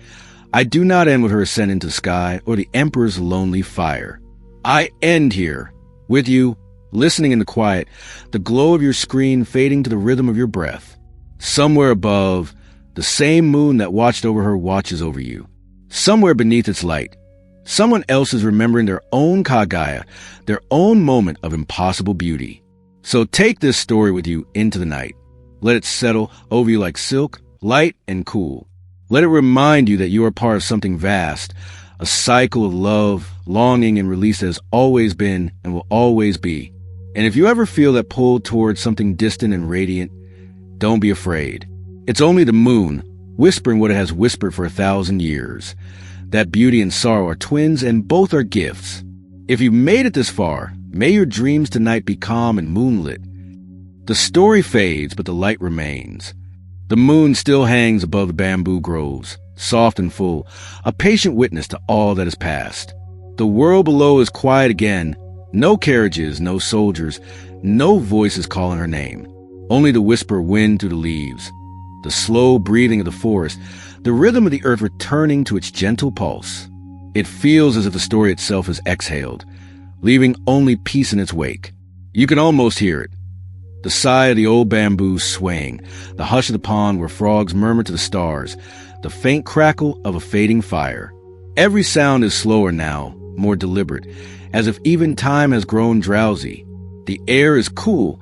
I do not end with her ascent into the sky or the emperor's lonely fire. I end here, with you, listening in the quiet, the glow of your screen fading to the rhythm of your breath. Somewhere above, the same moon that watched over her watches over you. Somewhere beneath its light, someone else is remembering their own Kaguya, their own moment of impossible beauty. So take this story with you into the night. Let it settle over you like silk, light and cool. Let it remind you that you are part of something vast, a cycle of love, longing, and release that has always been and will always be. And if you ever feel that pull towards something distant and radiant, don't be afraid. It's only the moon, whispering what it has whispered for 1,000 years. That beauty and sorrow are twins, and both are gifts. If you've made it this far, may your dreams tonight be calm and moonlit. The story fades, but the light remains. The moon still hangs above the bamboo groves, soft and full, a patient witness to all that is past. The world below is quiet again. No carriages, no soldiers, no voices calling her name. Only the whisper of wind through the leaves, the slow breathing of the forest, the rhythm of the earth returning to its gentle pulse. It feels as if the story itself is exhaled, leaving only peace in its wake. You can almost hear it. The sigh of the old bamboo swaying, the hush of the pond where frogs murmur to the stars, the faint crackle of a fading fire. Every sound is slower now, more deliberate, as if even time has grown drowsy. The air is cool,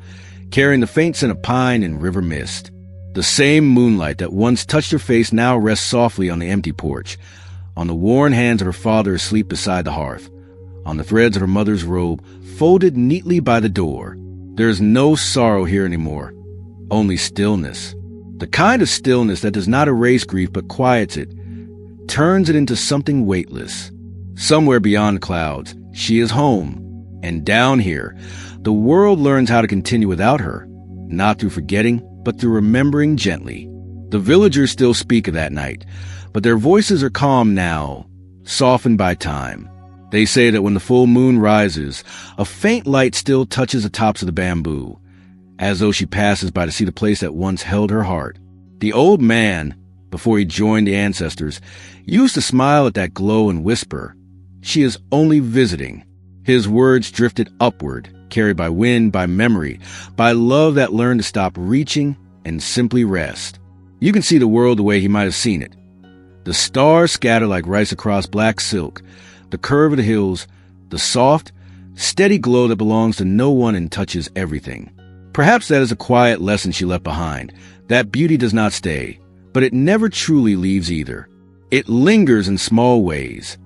carrying the faint scent of pine and river mist. The same moonlight that once touched her face now rests softly on the empty porch, on the worn hands of her father asleep beside the hearth, on the threads of her mother's robe folded neatly by the door. There is no sorrow here anymore, only stillness. The kind of stillness that does not erase grief but quiets it, turns it into something weightless. Somewhere beyond clouds, she is home. And down here, the world learns how to continue without her, not through forgetting, but through remembering gently. The villagers still speak of that night, but their voices are calm now, softened by time. They say that when the full moon rises, a faint light still touches the tops of the bamboo, as though she passes by to see the place that once held her heart. The old man, before he joined the ancestors, used to smile at that glow and whisper, "She is only visiting." His words drifted upward, carried by wind, by memory, by love that learned to stop reaching and simply rest. You can see the world the way he might have seen it. The stars scatter like rice across black silk, the curve of the hills, the soft, steady glow that belongs to no one and touches everything. Perhaps that is a quiet lesson she left behind, that beauty does not stay, but it never truly leaves either. It lingers in small ways,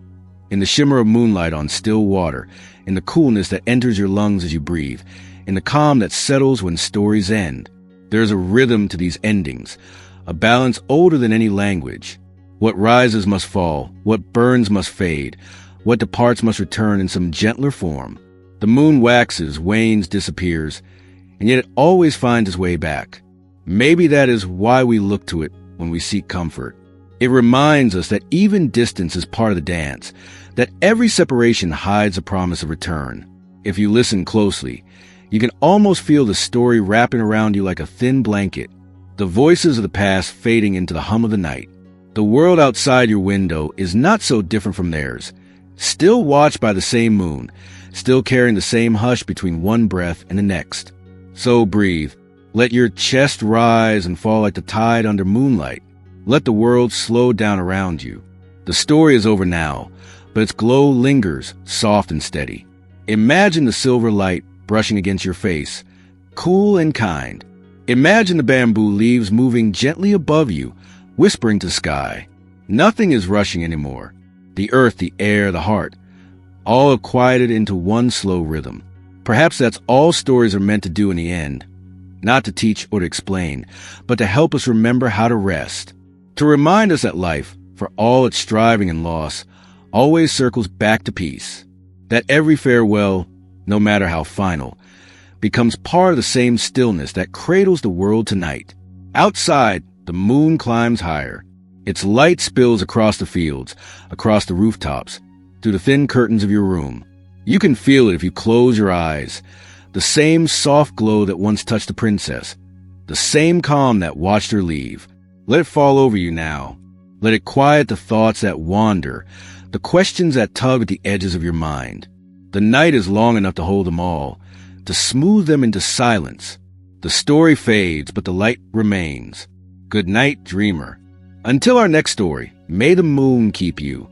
in the shimmer of moonlight on still water, in the coolness that enters your lungs as you breathe, in the calm that settles when stories end. There is a rhythm to these endings, a balance older than any language. What rises must fall, what burns must fade, what departs must return in some gentler form. The moon waxes, wanes, disappears, and yet it always finds its way back. Maybe that is why we look to it when we seek comfort. It reminds us that even distance is part of the dance, that every separation hides a promise of return. If you listen closely, you can almost feel the story wrapping around you like a thin blanket, the voices of the past fading into the hum of the night. The world outside your window is not so different from theirs, still watched by the same moon, still carrying the same hush between one breath and the next. So breathe. Let your chest rise and fall like the tide under moonlight. Let the world slow down around you. The story is over now, but its glow lingers, soft and steady. Imagine the silver light brushing against your face, cool and kind. Imagine the bamboo leaves moving gently above you, whispering to the sky. Nothing is rushing anymore. The earth, the air, the heart, all have quieted into one slow rhythm. Perhaps that's all stories are meant to do in the end. Not to teach or to explain, but to help us remember how to rest. To remind us that life, for all its striving and loss, always circles back to peace. That every farewell, no matter how final, becomes part of the same stillness that cradles the world tonight. Outside, the moon climbs higher. Its light spills across the fields, across the rooftops, through the thin curtains of your room. You can feel it if you close your eyes. The same soft glow that once touched the princess. The same calm that watched her leave. Let it fall over you now. Let it quiet the thoughts that wander, the questions that tug at the edges of your mind. The night is long enough to hold them all, to smooth them into silence. The story fades, but the light remains. Good night, dreamer. Until our next story, may the moon keep you.